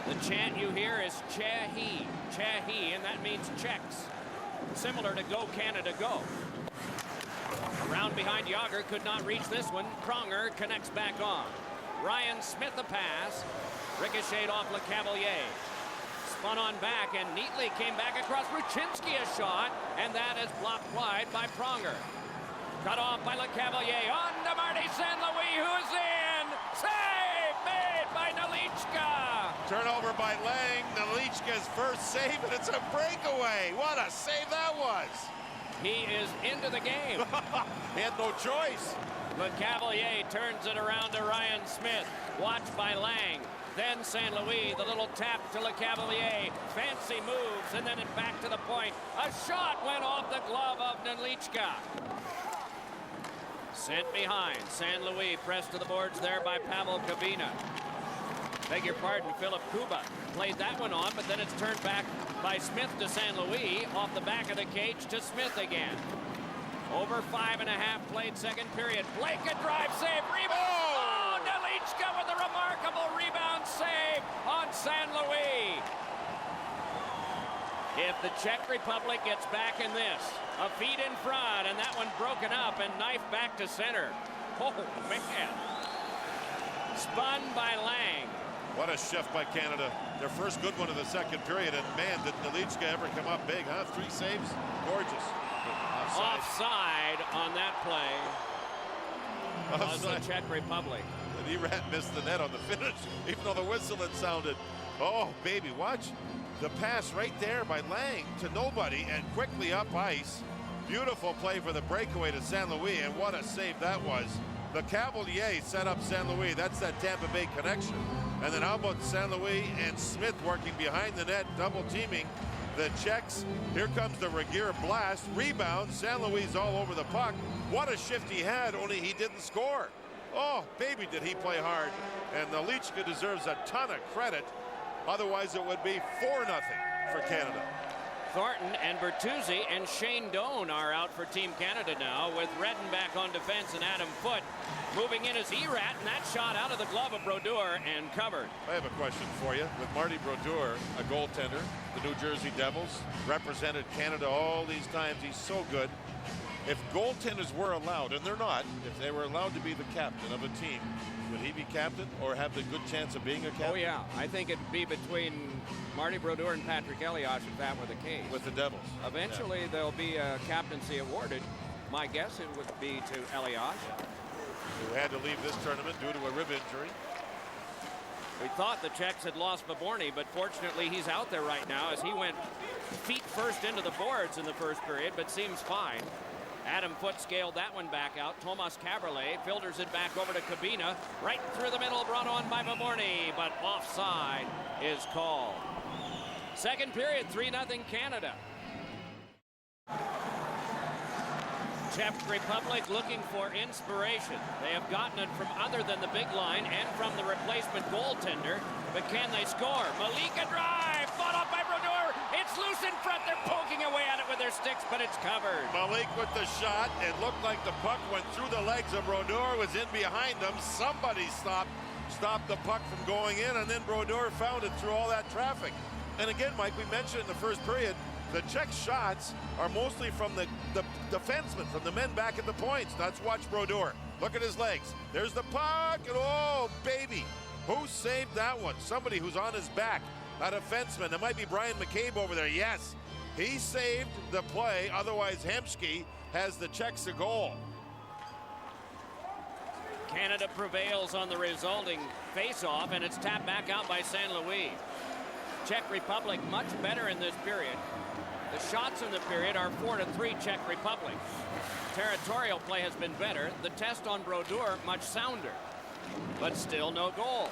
The chant you hear is Chehi, Chehi, and that means Czechs. Similar to Go Canada Go. Around behind Yager, could not reach this one. Pronger connects back on. Ryan Smith a pass. Ricocheted off LeCavalier. Spun on back and neatly came back across Ruchinski a shot, and that is blocked wide by Pronger. Cut off by LeCavalier. On to Marty St. Louis, who is in. Save made by Nelichka. Turnover by Lang. Nelichka's first save, and it's a breakaway. What a save that was. He is into the game. He had no choice. LeCavalier turns it around to Ryan Smith. Watched by Lang. Then St. Louis, the little tap to LeCavalier. Fancy moves, and then it back to the point. A shot went off the glove of Nelichka. Sent behind. St. Louis pressed to the boards there by Pavel Kabina. Beg your pardon, Philip Kuba played that one on, but then it's turned back by Smith to St. Louis. Off the back of the cage to Smith again. Over 5.5 played second period. Blake a drive save. Rebound. Oh, Nelichka with a remarkable rebound save on St. Louis. If the Czech Republic gets back in this, a feed in front, and that one broken up and knifed back to center. Oh, man. Spun by Lang. What a shift by Canada. Their first good one of the second period, and man, did Nelichka ever come up big, huh? 3 saves. Gorgeous. Offside on that play. Was the Czech Republic. And Erat missed the net on the finish, even though the whistle had sounded. Oh, baby, watch the pass right there by Lang to nobody and quickly up ice. Beautiful play for the breakaway to St. Louis, and what a save that was. The Cavalier set up St. Louis. That's that Tampa Bay connection. And then how about St. Louis and Smith working behind the net, double teaming the Czechs. Here comes the Regier blast. Rebound. St. Louis all over the puck. What a shift he had, only he didn't score. Oh, baby, did he play hard. And Nelichka deserves a ton of credit. Otherwise, it would be 4-0 for Canada. Thornton and Bertuzzi and Shane Doan are out for Team Canada now, with Redden back on defense and Adam Foote moving in as Erat, and that shot out of the glove of Brodeur and covered. I have a question for you. With Marty Brodeur, a goaltender, the New Jersey Devils, represented Canada all these times. He's so good. If goaltenders were allowed, and they're not, if they were allowed to be the captain of a team, would he be captain or have the good chance of being a captain? Oh, yeah. I think it'd be between Marty Brodeur and Patrick Elias if that were the case. With the Devils. Eventually, there'll be a captaincy awarded. My guess it would be to Elias. Who had to leave this tournament due to a rib injury. We thought the Czechs had lost Baborny, but fortunately he's out there right now as he went feet first into the boards in the first period, but seems fine. Adam Foote scaled that one back out. Tomas Caberlet filters it back over to Kabina. Right through the middle, brought on by Baborny, but offside is called. Second period, 3-0 Canada. Czech Republic looking for inspiration. They have gotten it from other than the big line and from the replacement goaltender. But can they score? Malika drive, fought off by Brodeur. It's loose in front. They're poking away at it with their sticks, but it's covered. Malik with the shot. It looked like the puck went through the legs of Brodeur, was in behind them. Somebody stopped the puck from going in, and then Brodeur found it through all that traffic. And again, Mike, we mentioned in the first period, the Czech shots are mostly from the defensemen, from the men back at the points. Let's watch Brodeur. Look at his legs. There's the puck, and oh, baby. Who saved that one? Somebody who's on his back. A defenseman. It might be Brian McCabe over there. Yes, he saved the play. Otherwise, Hemsky has the Czechs a goal. Canada prevails on the resulting face-off, and it's tapped back out by St. Louis. Czech Republic much better in this period. The shots in the period are 4-3 Czech Republic. Territorial play has been better. The test on Brodeur much sounder, but still no goals.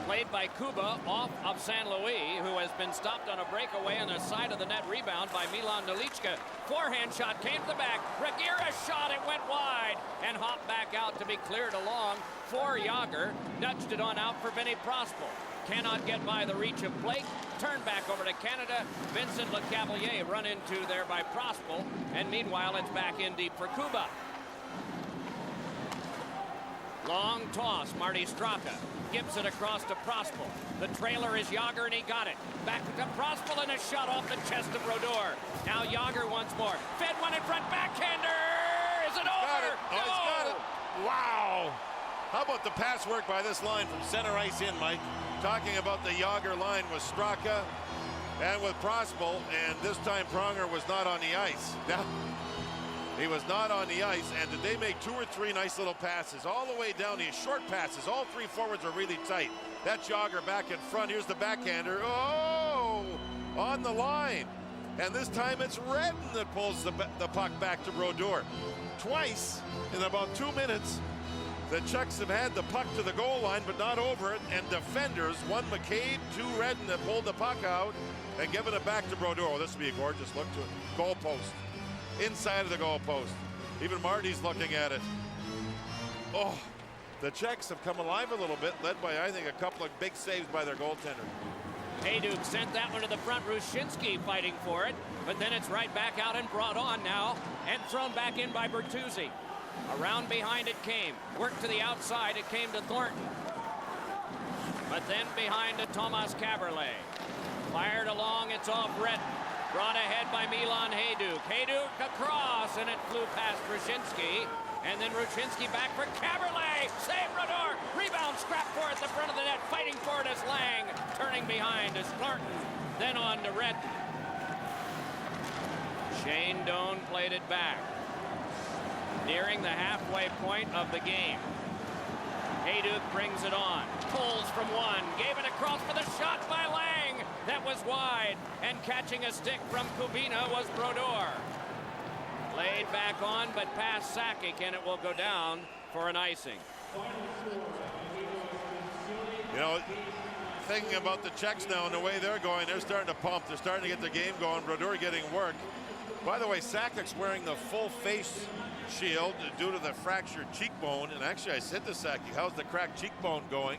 Played by Kuba off of San Luis, who has been stopped on a breakaway on the side of the net rebound by Milan Nelichka. Forehand shot came to the back. Regira shot, it went wide and hopped back out to be cleared along for Yager. Nudged it on out for Vinny Prospal. Cannot get by the reach of Blake. Turn back over to Canada. Vincent Lecavalier run into there by Prospal. And meanwhile, it's back in deep for Kuba. Long toss, Marty Straka gives it across to Prospal. The trailer is Yager, and he got it. Back to Prospal, and a shot off the chest of Brodeur. Now Yager once more. Fed one in front, backhander! Is it over? Got it. Oh, he's got it. Wow. How about the pass work by this line from center ice in, Mike? Talking about the Yager line with Straka and with Prospal, and this time Pronger was not on the ice. Now, he was not on the ice, and did they make 2 or 3 nice little passes all the way down, these short passes. All 3 forwards are really tight. That's Yager back in front. Here's the backhander. Oh, on the line. And this time it's Redden that pulls the puck back to Brodeur. Twice in about 2 minutes, the Czechs have had the puck to the goal line, but not over it. And defenders, 1 McCabe, 2 Redden, that pulled the puck out and given it back to Brodeur. Oh, this would be a gorgeous look to it. Goal post. Inside of the goal post. Even Marty's looking at it. Oh, the Czechs have come alive a little bit, led by, I think, a couple of big saves by their goaltender. Hayduk sent that one to the front. Rushinsky fighting for it, but then it's right back out and brought on now and thrown back in by Bertuzzi. Around behind it came. Worked to the outside. It came to Thornton. But then behind to Thomas Caberlet. Fired along. It's off Redden. Brought ahead by Milan Hayduk. Hayduk across, and it flew past Rushinsky. And then Rushinsky back for Caberlet. Save Brodeur. Rebound scrap for it at the front of the net. Fighting for it is Lang. Turning behind is Thornton. Then on to Redden. Shane Doan played it back. Nearing the halfway point of the game. Hayduk brings it on. Pulls from one. Gave it across for the shot by Lang. That was wide. And catching a stick from Kubina was Brodeur. Laid back on, but past Sakic, and it will go down for an icing. You know, thinking about the Czechs now and the way they're going, they're starting to pump. They're starting to get the game going. Brodeur getting work. By the way, Sakic's wearing the full face shield due to the fractured cheekbone. And actually, I said to Sakic, how's the cracked cheekbone going?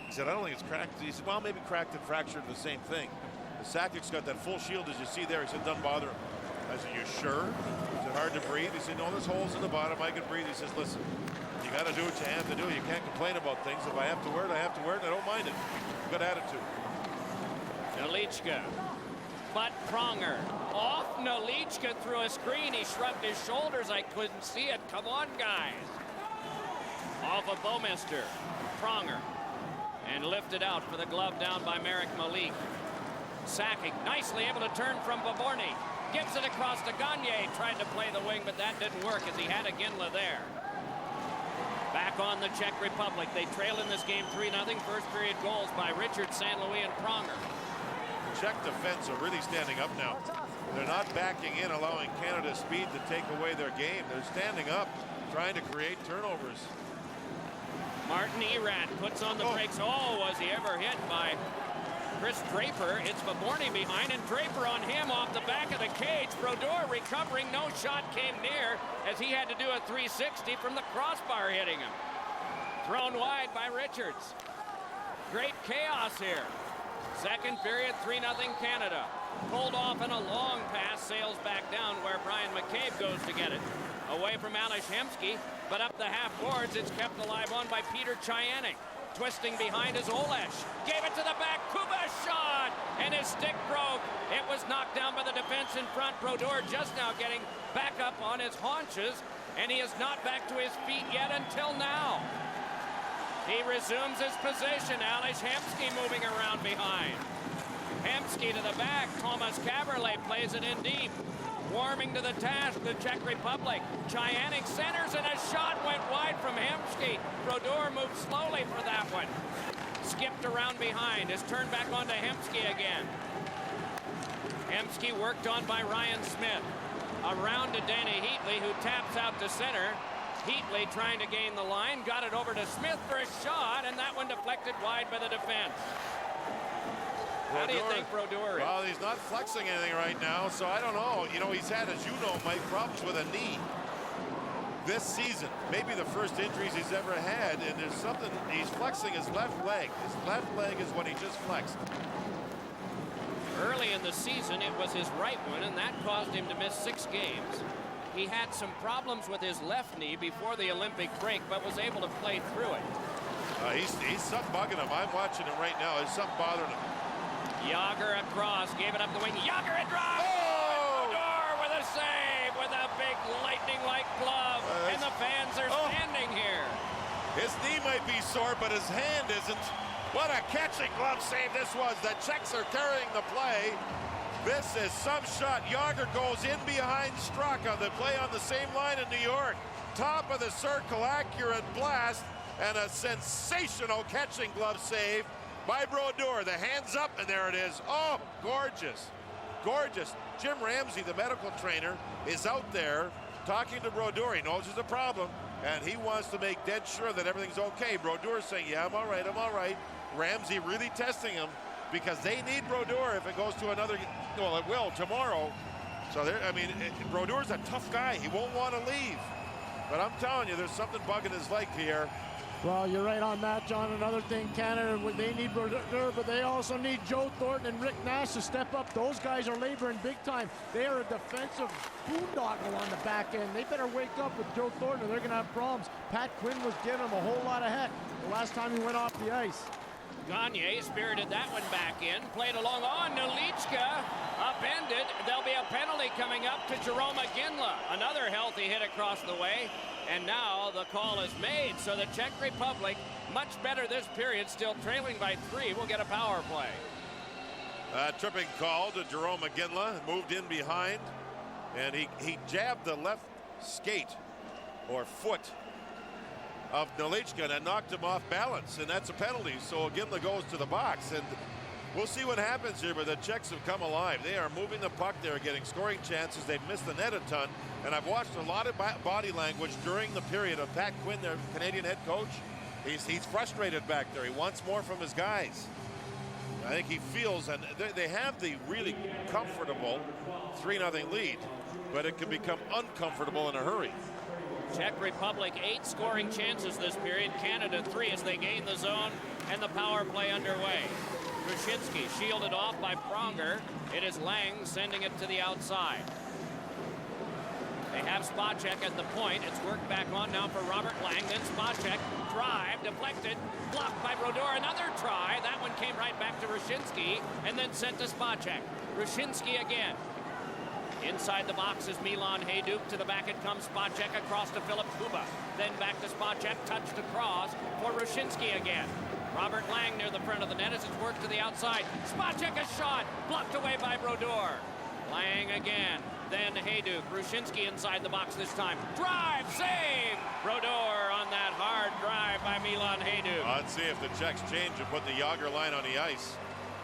He said, I don't think it's cracked. He said, well, maybe cracked and fractured are the same thing. Sakic's got that full shield, as you see there. He said, doesn't bother him. I said, you sure? Is it hard to breathe? He said, no, there's holes in the bottom. I can breathe. He says, listen, you got to do what you have to do. You can't complain about things. If I have to wear it, I have to wear it. I don't mind it. Good attitude. Nelichka. But Pronger. Off Nelichka through a screen. He shrugged his shoulders. I couldn't see it. Come on, guys. Off of Bouwmeester. Pronger. And lifted out for the glove down by Marek Malik. Sakic nicely able to turn from Baborny. Gives it across to Gagne. Tried to play the wing, but that didn't work as he had a Ginla there. Back on the Czech Republic. They trail in this game 3-0. First period goals by Richard, San Luis, and Pronger. Czech defense are really standing up now. They're not backing in, allowing Canada's speed to take away their game. They're standing up, trying to create turnovers. Martin Erat puts on the brakes. Oh, was he ever hit by Chris Draper? It's Baborny behind, and Draper on him off the back of the cage. Brodeur recovering. No shot came near as he had to do a 360 from the crossbar hitting him. Thrown wide by Richards. Great chaos here. Second period, 3-0 Canada. Pulled off in a long pass, sails back down where Brian McCabe goes to get it. Away from Ales Hemsky, but up the half boards, it's kept alive on by Peter Chayanik. Twisting behind is Olesh. Gave it to the back. Kuba shot, and his stick broke. It was knocked down by the defense in front. Brodeur just now getting back up on his haunches, and he is not back to his feet yet until now. He resumes his position. Ales Hemsky moving around behind. Hemsky to the back. Thomas Caberlet plays it in deep. Warming to the task, the Czech Republic. Chayanik centers, and a shot went wide from Hemsky. Brodeur moved slowly for that one. Skipped around behind. Is turned back onto Hemsky again. Hemsky worked on by Ryan Smith. Around to Danny Heatley, who taps out to center. Heatley trying to gain the line, got it over to Smith for a shot, and that one deflected wide by the defense. How do you think Brodeur is? Well, he's not flexing anything right now, so I don't know. You know, he's had, as you know, Mike, problems with a knee this season. Maybe the first injuries he's ever had, and there's something, he's flexing his left leg. His left leg is what he just flexed. Early in the season, it was his right one, and that caused him to miss 6 games. He had some problems with his left knee before the Olympic break, but was able to play through it. He's something bugging him. I'm watching him right now. There's something bothering him. Yager across, gave it up the wing. Yager and drive! Oh! Brodeur with a save with a big lightning-like glove, and the fans are standing here. His knee might be sore, but his hand isn't. What a catching glove save this was. The Czechs are carrying the play. This is some shot. Yager goes in behind Straka. They play on the same line in New York. Top of the circle, accurate blast, and a sensational catching glove save by Brodeur. The hands up, and there it is. Oh, gorgeous. Gorgeous. Jim Ramsey, the medical trainer, is out there talking to Brodeur. He knows there's a problem, and he wants to make dead sure that everything's okay. Brodeur's saying, yeah, I'm all right, I'm all right. Ramsey really testing him because they need Brodeur if it goes to another, well, it will tomorrow. So, I mean, Brodeur's a tough guy. He won't want to leave. But I'm telling you, there's something bugging his leg, Pierre. Well, you're right on that, John. Another thing, Canada, they need Brodeur, but they also need Joe Thornton and Rick Nash to step up. Those guys are laboring big time. They are a defensive boondoggle on the back end. They better wake up with Joe Thornton or they're going to have problems. Pat Quinn was giving them a whole lot of heck the last time he went off the ice. Gagne spirited that one back in, played along on Nelichka, upended. There'll be a penalty coming up to Jerome Ginla. Another healthy hit across the way, and now the call is made. So the Czech Republic, much better this period, still trailing by 3, will get a power play. Tripping call to Jerome Ginla, moved in behind, and he jabbed the left skate or foot of Nelichka and knocked him off balance, and that's a penalty. So Ginla goes to the box, and we'll see what happens here, but the Czechs have come alive. They are moving the puck. They're getting scoring chances. They've missed the net a ton, and I've watched a lot of body language during the period of Pat Quinn, their Canadian head coach. He's frustrated back there. He wants more from his guys. I think he feels, and they have the really comfortable 3-0 lead, but it can become uncomfortable in a hurry. Czech Republic 8 scoring chances this period. Canada 3 as they gain the zone and the power play underway. Rushinsky shielded off by Pronger. It is Lang sending it to the outside. They have Spacek at the point. It's worked back on now for Robert Lang. Then Spacek, drive, deflected, blocked by Brodeur. Another try. That one came right back to Rushinsky and then sent to Spacek. Rushinsky again. Inside the box is Milan Hajduk. To the back it comes Spacek across to Philip Kuba. Then back to Spacek, touched across for Rushinsky again. Robert Lang near the front of the net as it's worked to the outside. Spacek a shot, blocked away by Brodeur. Lang again, then Hajduk. Rushinsky inside the box this time. Drive, save! Brodeur on that hard drive by Milan Hajduk. Let's see if the Czechs change and put the Yager line on the ice.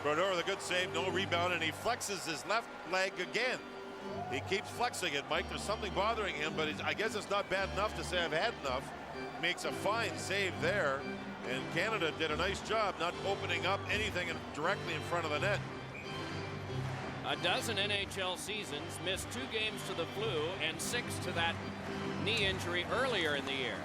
Brodeur with a good save, no rebound, and he flexes his left leg again. He keeps flexing it, Mike. There's something bothering him, but I guess it's not bad enough to say I've had enough. Makes a fine save there, and Canada did a nice job not opening up anything directly in front of the net. A dozen NHL seasons, missed 2 games to the flu and 6 to that knee injury earlier in the year.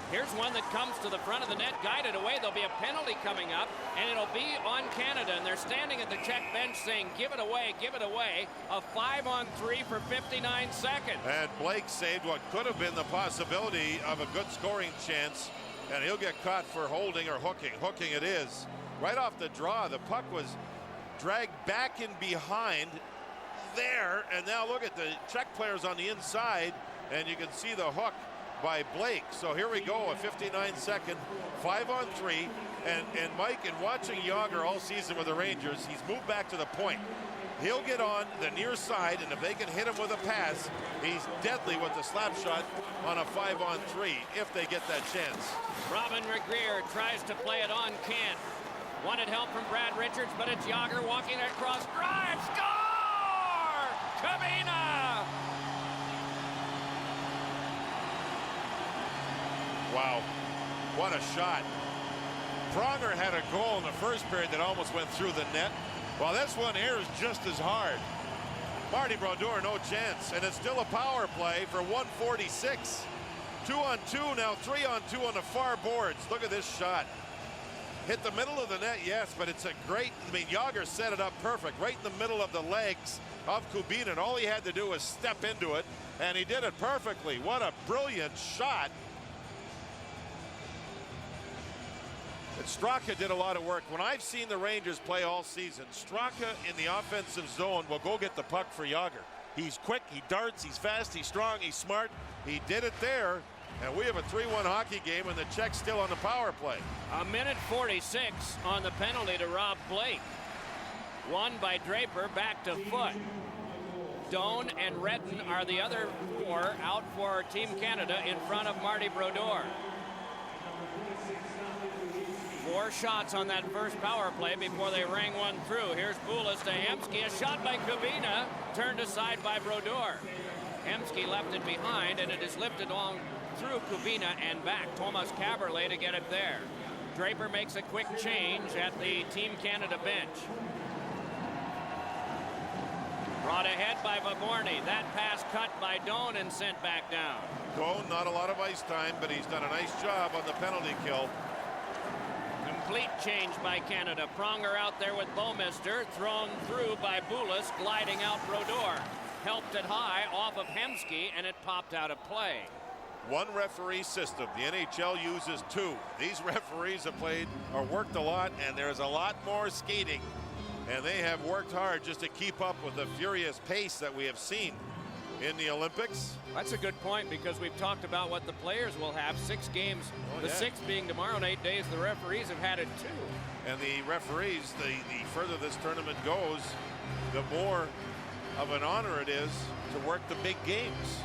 Here's one that comes to the front of the net, guided away. There'll be a penalty coming up, and it'll be on Canada. And they're standing at the Czech bench saying, give it away, give it away. A 5-on-3 for 59 seconds. And Blake saved what could have been the possibility of a good scoring chance, and he'll get caught for holding or hooking. Hooking it is. Right off the draw, the puck was dragged back in behind there, and now look at the Czech players on the inside, and you can see the hook by Blake. So here we go, a 59-second 5-on-3, and Mike, in watching Yager all season with the Rangers, he's moved back to the point. He'll get on the near side, and if they can hit him with a pass, he's deadly with the slap shot on a 5-on-3 if they get that chance. Robin Regrier tries to play it on, can't. Wanted help from Brad Richards, but it's Yager walking across, drive, score! Kabina! Wow, what a shot. Pronger had a goal in the first period that almost went through the net. Well, this one here is just as hard. Marty Brodeur, no chance, and it's still a power play for 146. 2-on-2 now, 3-on-2 on the far boards. Look at this shot. Hit the middle of the net, yes, but it's a great, I mean, Jágr set it up perfect, right in the middle of the legs of Kubina, and all he had to do was step into it, and he did it perfectly. What a brilliant shot. And Straka did a lot of work. When I've seen the Rangers play all season, Straka in the offensive zone will go get the puck for Jágr. He's quick, he darts, he's fast, he's strong, he's smart. He did it there, and we have a 3-1 hockey game, and the Czechs still on the power play. A minute 46 on the penalty to Rob Blake. Won by Draper, back to Foot. Doan and Redden are the other four out for Team Canada in front of Marty Brodeur. 4 shots on that first power play before they rang one through. Here's Boulis to Hemsky. A shot by Kubina, turned aside by Brodeur. Hemsky left it behind, and it is lifted on through Kubina and back. Thomas Kaberle to get it there. Draper makes a quick change at the Team Canada bench. Brought ahead by Vagorny. That pass cut by Doan and sent back down. Doan, not a lot of ice time, but he's done a nice job on the penalty kill. Complete change by Canada. Pronger out there with Bouwmeester, thrown through by Boulis, gliding out Brodeur. Helped it high off of Hemsky, and it popped out of play. One referee system. The NHL uses 2. These referees have played or worked a lot, and there's a lot more skating. And they have worked hard just to keep up with the furious pace that we have seen in the Olympics. That's a good point, because we've talked about what the players will have. 6 games, the 6th being tomorrow in 8 days. The referees have had it too. And the referees, the further this tournament goes, the more of an honor it is to work the big games.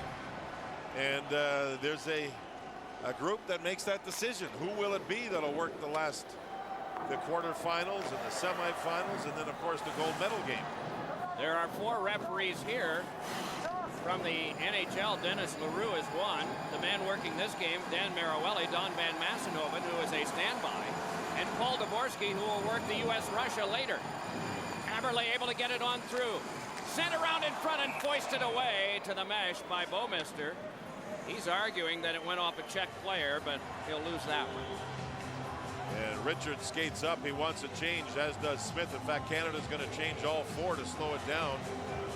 And there's a group that makes that decision. Who will it be that'll work the quarterfinals and the semifinals, and then of course the gold medal game? There are 4 referees here. From the NHL, Dennis LaRue is one. The man working this game, Dan Marawelli, Don Van Massenhoven, who is a standby, and Paul Dvorsky, who will work the U.S.-Russia later. Kaberle able to get it on through. Sent around in front and foisted away to the mesh by Bouwmeester. He's arguing that it went off a Czech player, but he'll lose that one. And Richard skates up. He wants a change, as does Smith. In fact, Canada's going to change all 4 to slow it down.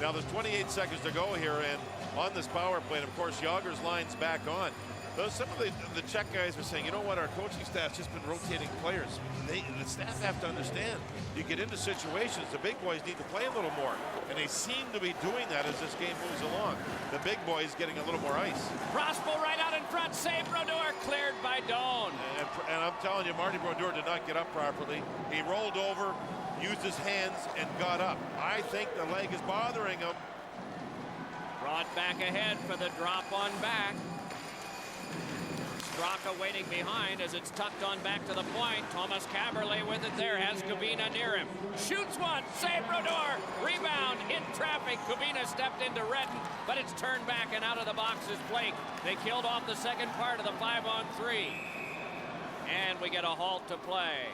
Now there's 28 seconds to go here, and on this power play, and of course Jágr's line's back on. Though some of the Czech guys are saying, you know what, our coaching staff's just been rotating players. The staff have to understand, you get into situations, the big boys need to play a little more, and they seem to be doing that as this game moves along. The big boys getting a little more ice. Crossbow right out in front, save Brodeur, cleared by Doan. And I'm telling you, Marty Brodeur did not get up properly. He rolled over, used his hands, and got up. I think the leg is bothering him. Brought back ahead for the drop on back. Straka waiting behind as it's tucked on back to the point. Thomas Kaberle with it there, has Kubina near him. Shoots one, save Brodeur, rebound in traffic. Kubina stepped into Redden, but it's turned back and out of the box is Blake. They killed off the second part of the 5-on-3. And we get a halt to play.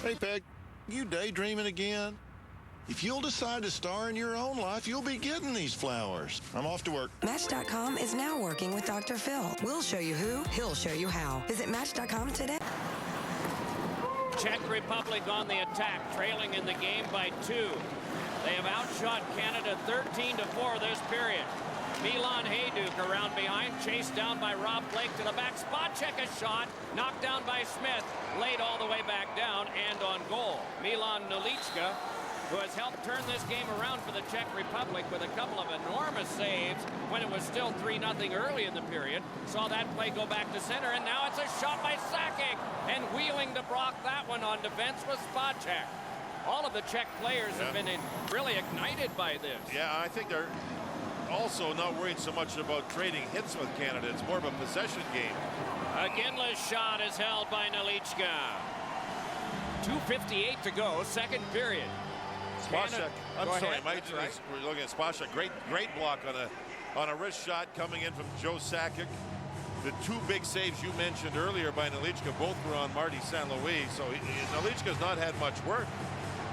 Hey, Peg, you daydreaming again? If you'll decide to star in your own life, you'll be getting these flowers. I'm off to work. Match.com is now working with Dr. Phil. We'll show you who, he'll show you how. Visit Match.com today. Czech Republic on the attack, trailing in the game by 2. They have outshot Canada 13-4 this period. Milan Hajduk around behind, chased down by Rob Blake to the back. Spot check a shot, knocked down by Smith, laid all the way back down and on goal. Milan Nelichka, who has helped turn this game around for the Czech Republic with a couple of enormous saves when it was still 3-0 early in the period. Saw that play go back to center, and now it's a shot by Sakic, and wheeling to block that one on defense was Spacek. All of the Czech players have been really ignited by this. Yeah, I think they're also not worried so much about trading hits with Canada. It's more of a possession game. Aginla's shot is held by Nelichka. 2:58 to go, second period. Spacek, I'm sorry, ahead. Mike. Right. We're looking at Spacek. Great block on a wrist shot coming in from Joe Sakic. The two big saves you mentioned earlier by Nelichka both were on Marty St. Louis. So Nelichka's not had much work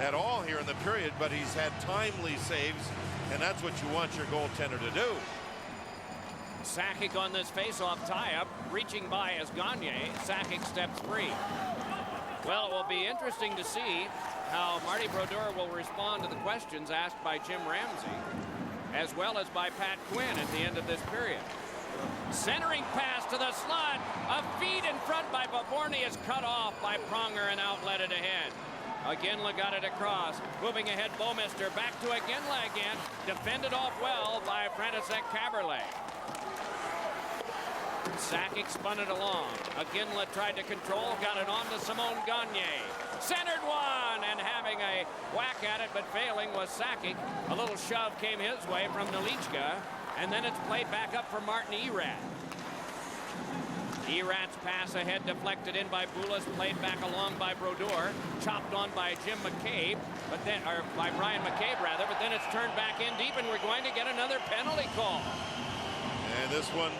at all here in the period, but he's had timely saves, and that's what you want your goaltender to do. Sakic on this face-off tie-up, reaching by as Gagne. Sakic steps free. Well, it will be interesting to see how Marty Brodeur will respond to the questions asked by Jim Ramsey, as well as by Pat Quinn at the end of this period. Centering pass to the slot. A feed in front by Baborny is cut off by Pronger and outletted ahead. Aginla got it across. Moving ahead, Bouwmeester back to Aginla again. Defended off well by František Kaberle. Sakic spun it along. Aginla tried to control, got it on to Simon Gagne. Centered one, and having a whack at it but failing was Sakic. A little shove came his way from Nelichka, and then it's played back up for Martin Erat. Erat's pass ahead deflected in by Boulas, played back along by Brodeur, chopped on by Jim McCabe, but then, or by Brian McCabe rather, but then it's turned back in deep, and we're going to get another penalty call. And this one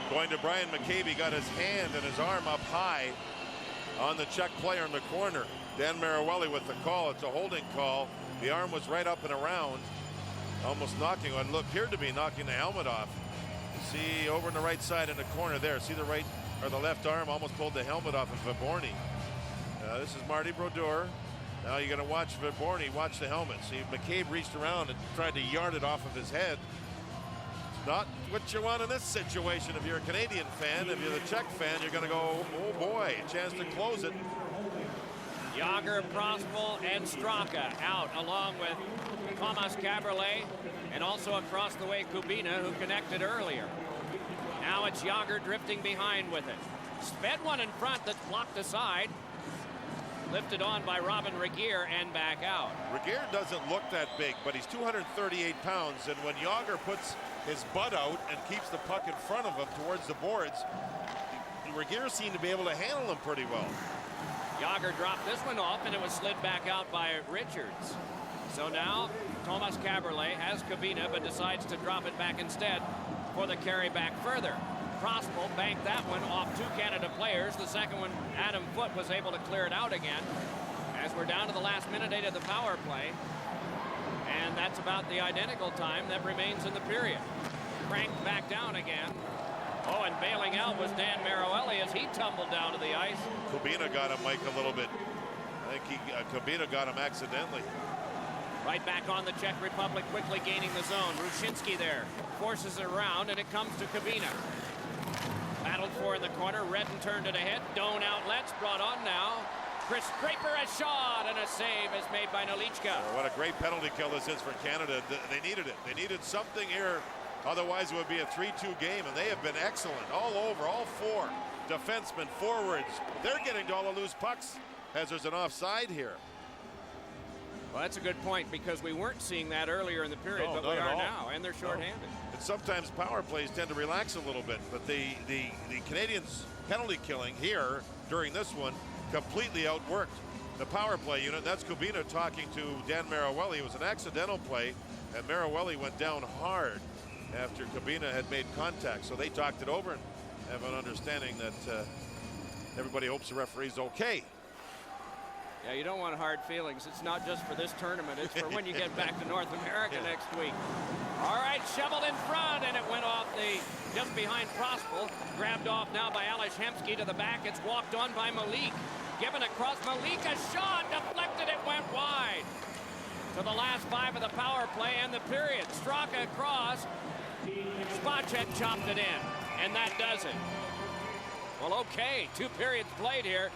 going to Brian McCabe. He got his hand and his arm up high on the Czech player in the corner. Dan Marawelli with the call. It's a holding call. The arm was right up and around, almost knocking, what appeared to be knocking the helmet off. See over on the right side in the corner there. See the right or the left arm almost pulled the helmet off of Viborny. This is Marty Brodeur. Now you're going to watch Viborny watch the helmet. See, McCabe reached around and tried to yard it off of his head. It's not what you want in this situation. If you're a Canadian fan, if you're the Czech fan, you're going to go, oh boy, a chance to close it. Jágr, Prospal, and Straka out along with Thomas Kaberle, and also across the way Kubina, who connected earlier. Now it's Jágr drifting behind with it. Sped one in front that's blocked aside. Lifted on by Robin Regeer and back out. Regeer doesn't look that big, but he's 238 pounds, and when Jágr puts his butt out and keeps the puck in front of him towards the boards, Regeer seemed to be able to handle him pretty well. Jágr dropped this one off, and it was slid back out by Richards. So now Thomas Kaberle has Kubina, but decides to drop it back instead for the carry back further. Prospal banked that one off two Canada players. The second one, Adam Foote, was able to clear it out again as we're down to the last minute 8 of the power play. And that's about the identical time that remains in the period. Cranked back down again. Oh, and bailing out was Dan Marawelli as he tumbled down to the ice. Kubina got him, Mike, a little bit. I think Kubina got him accidentally. Right back on the Czech Republic, quickly gaining the zone. Rushinsky there, forces it around, and it comes to Kubina. Battled for in the corner, Redden turned it ahead. Doan outlets, brought on now. Chris Draper, a shot, and a save is made by Nelichka. What a great penalty kill this is for Canada. They needed it. They needed something here. Otherwise, it would be a 3-2 game, and they have been excellent all over, all four defensemen, forwards. They're getting to all the loose pucks as there's an offside here. Well, that's a good point, because we weren't seeing that earlier in the period, but we are now, and they're shorthanded. And sometimes power plays tend to relax a little bit, but the Canadians' penalty killing here during this one completely outworked the power play unit. That's Kubina talking to Dan Marawelli. It was an accidental play, and Marawelli went down hard after Kubina had made contact. So they talked it over and have an understanding that everybody hopes the referee's okay. Yeah, you don't want hard feelings. It's not just for this tournament. It's for when you get back to North America next week. All right, shoveled in front, and it went off just behind Prospal. Grabbed off now by Ales Hemsky to the back. It's walked on by Malik. Given across Malik, a shot, deflected, it went wide. to the last 5 of the power play and the period. Straka across. Spacek chopped it in, and that does it. Well, okay, 2 periods played here.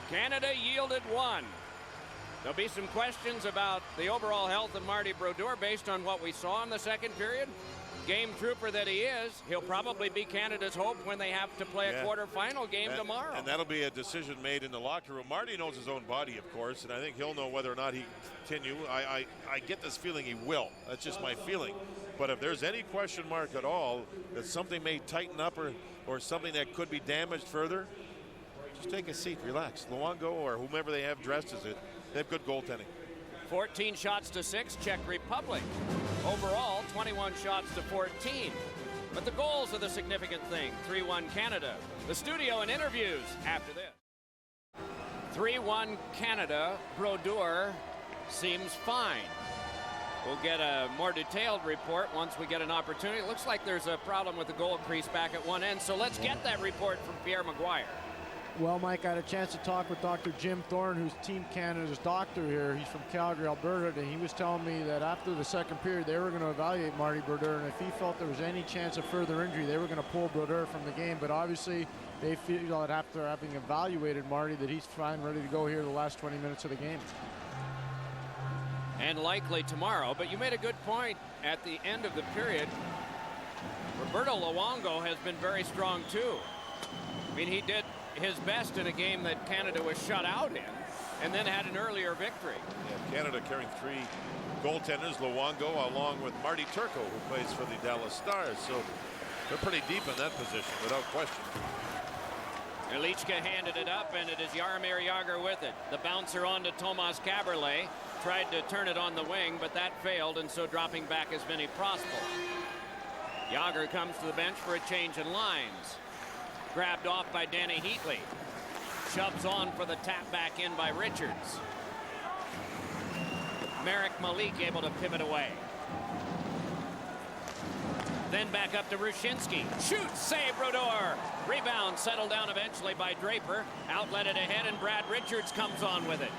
Canada yielded 1. There'll be some questions about the overall health of Marty Brodeur based on what we saw in the second period. Game trooper that he is, he'll probably be Canada's hope when they have to play a quarterfinal game tomorrow. And that'll be a decision made in the locker room. Marty knows his own body, of course, and I think he'll know whether or not he continue. I get this feeling he will. That's just my feeling. But if there's any question mark at all that something may tighten up or something that could be damaged further, just take a seat, relax. Luongo or whomever they have dressed as it, they have good goaltending. 14 shots to 6, Czech Republic. Overall, 21 shots to 14. But the goals are the significant thing. 3-1 Canada. The studio and interviews after this. 3-1 Canada. Brodeur seems fine. We'll get a more detailed report once we get an opportunity. It looks like there's a problem with the goal crease back at one end, so let's get that report from Pierre Maguire. Well, Mike, I had a chance to talk with Dr. Jim Thorne, who's Team Canada's doctor here. He's from Calgary, Alberta, and he was telling me that after the second period, they were going to evaluate Marty Brodeur, and if he felt there was any chance of further injury, they were going to pull Brodeur from the game. But obviously, they feel that after having evaluated Marty, that he's fine, ready to go here the last 20 minutes of the game. And likely tomorrow, but you made a good point at the end of the period. Roberto Luongo has been very strong, too. I mean, he did his best in a game that Canada was shut out in and then had an earlier victory. Yeah, Canada carrying 3 goaltenders, Luongo along with Marty Turco, who plays for the Dallas Stars, so they're pretty deep in that position without question. Elichka handed it up, and it is Jaromir Jagr with it. The bouncer on to Tomas Kaberle, tried to turn it on the wing, but that failed, and so dropping back is Vinny Prospal. Jagr comes to the bench for a change in lines. Grabbed off by Danny Heatley. Shoves on for the tap back in by Richards. Marek Malik able to pivot away. Then back up to Rushinsky. Shoots, save Brodeur. Rebound settled down eventually by Draper. Outlet it ahead, and Brad Richards comes on with it.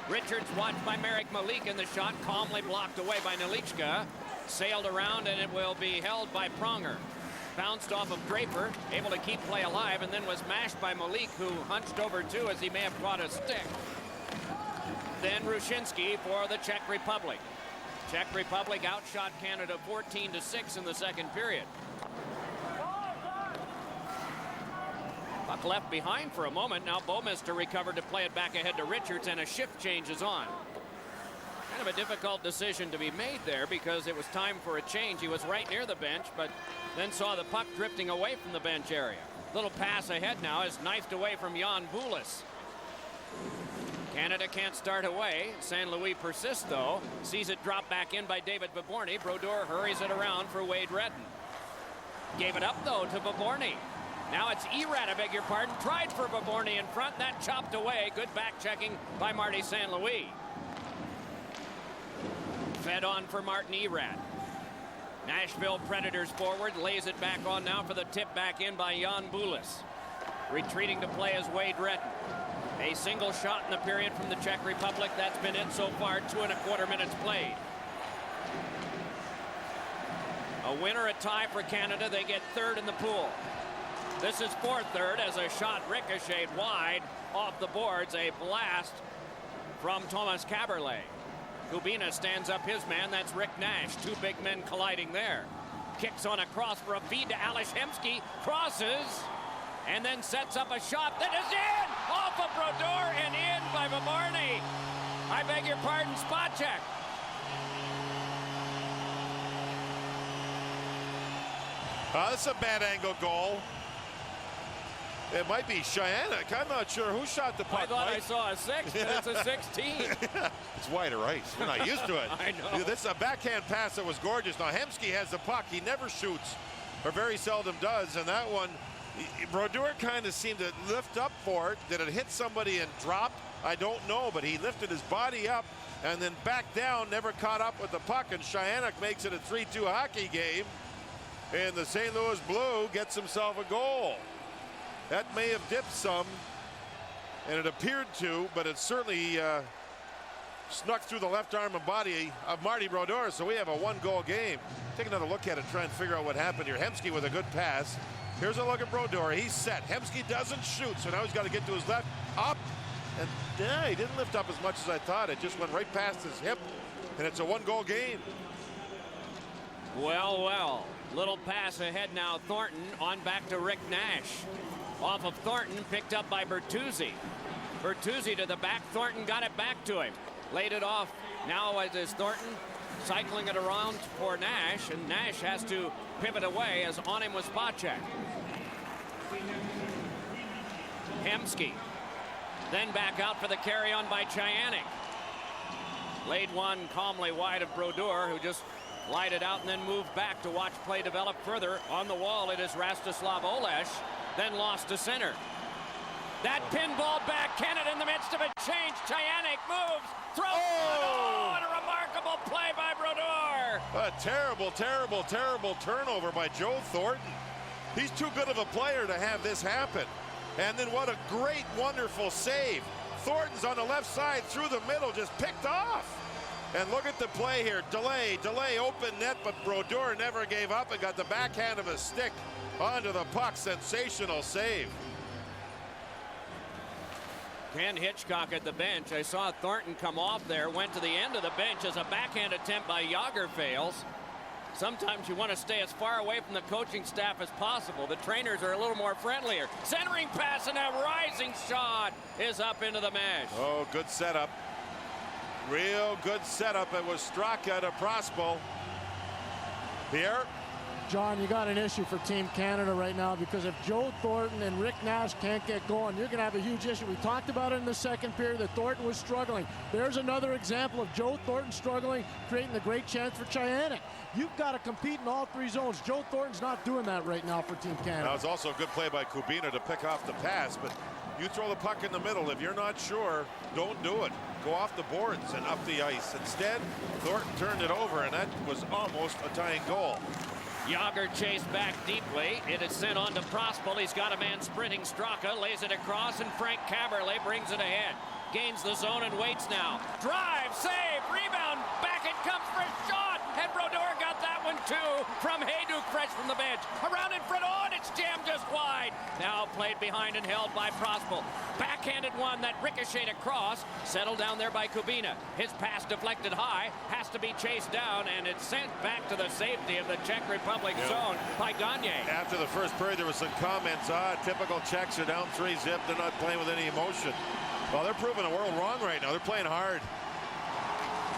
Richards watched by Marek Malik, and the shot calmly blocked away by Nelichka. Sailed around, and it will be held by Pronger. Bounced off of Draper, able to keep play alive, and then was mashed by Malik, who hunched over too as he may have caught a stick. Then Rushinsky for the Czech Republic. Czech Republic outshot Canada 14-6 in the second period. Puck left behind for a moment. Now Bouwmeester recovered to play it back ahead to Richards, and a shift change is on. Kind of a difficult decision to be made there because it was time for a change. He was right near the bench, but then saw the puck drifting away from the bench area. Little pass ahead now is knifed away from Jan Bulis. Canada can't start away. San Luis persists, though. Sees it drop back in by David Baborny. Brodeur hurries it around for Wade Redden. Gave it up, though, to Baborny. Now it's Erad, I beg your pardon. Tried for Baborny in front. That chopped away. Good back checking by Marty San Luis. Fed on for Martin Erad. Nashville Predators forward, lays it back on now for the tip back in by Jan Bulis. Retreating to play is Wade Redden. A single shot in the period from the Czech Republic. That's been it so far, 2.25 minutes played. A win or a tie for Canada. They get third in the pool. This is fourth third as a shot ricocheted wide off the boards. A blast from Tomas Kaberle. Kubina stands up his man. That's Rick Nash. 2 big men colliding there. Kicks on a cross for a feed to Ales Hemsky. Crosses and then sets up a shot that is in! Off of Brodeur and in by Baborny. I beg your pardon, Spacek. That's a bad angle goal. It might be Cheyenne. I'm not sure who shot the puck. I thought I saw a 6, but it's a 16. It's wider ice. We're not used to it. I know. This is a backhand pass that was gorgeous. Now Hemsky has the puck. He never shoots, or very seldom does. And that one, Brodeur kind of seemed to lift up for it. Did it hit somebody and drop? I don't know, but he lifted his body up and then back down, never caught up with the puck. And Cheyenne makes it a 3-2 hockey game. And the St. Louis Blue gets himself a goal. That may have dipped some, and it appeared to, but it certainly snuck through the left arm and body of Marty Brodeur, so we have a 1-goal game. Take another look at it, try and figure out what happened here. Hemsky with a good pass. Here's a look at Brodeur. He's set. Hemsky doesn't shoot, so now he's got to get to his left. Up. And yeah, he didn't lift up as much as I thought. It just went right past his hip, and it's a 1-goal game. Well, well. Little pass ahead now. Thornton on back to Rick Nash. Off of Thornton, picked up by Bertuzzi. Bertuzzi to the back. Thornton got it back to him. Laid it off. Now it is Thornton cycling it around for Nash, and Nash has to pivot away as on him was Spacek. Hemsky. Then back out for the carry on by Chayanik. Laid one calmly wide of Brodeur, who just lied it out and then moved back to watch play develop further. On the wall, it is Rastislav Olesh, then lost to center. That pinball back, Canada in the midst of a change. Chayanik moves, throws, and a remarkable play by Brodeur. A terrible, terrible, terrible turnover by Joe Thornton. He's too good of a player to have this happen. And then what a great, wonderful save. Thornton's on the left side through the middle, just picked off. And look at the play here. Delay, open net, but Brodeur never gave up and got the backhand of his stick onto the puck. Sensational save. Ken Hitchcock at the bench. I saw Thornton come off there, went to the end of the bench as a backhand attempt by Yager fails. Sometimes you want to stay as far away from the coaching staff as possible. The trainers are a little more friendlier. Centering pass and a rising shot is up into the mesh. Oh, good setup. Real good setup. It was Straka to Prospel. Here. John, you got an issue for Team Canada right now, because if Joe Thornton and Rick Nash can't get going, you're going to have a huge issue. We talked about it in the second period that Thornton was struggling. There's another example of Joe Thornton struggling, creating the great chance for Chayanik. You've got to compete in all three zones. Joe Thornton's not doing that right now for Team Canada. That was also a good play by Kubina to pick off the pass, but you throw the puck in the middle. If you're not sure, don't do it. Go off the boards and up the ice. Instead, Thornton turned it over, and that was almost a tying goal. Yager chased back deeply. It is sent on to Prospel. He's got a man sprinting. Straka lays it across, and Frank Caberlet brings it ahead. Gains the zone and waits now. Drive, save, rebound. Back it comes for a shot. And Brodeur got that one too from Hayduk, fresh from the bench. Around in front, and it's jammed just wide. Now played behind and held by Prospel. Backhanded one that ricocheted across. Settled down there by Kubina. His pass deflected high. Has to be chased down, and it's sent back to the safety of the Czech Republic zone by Gagne. After the first period, there was some comments. Typical Czechs are down 3-0. They're not playing with any emotion. Well, they're proving the world wrong right now. They're playing hard.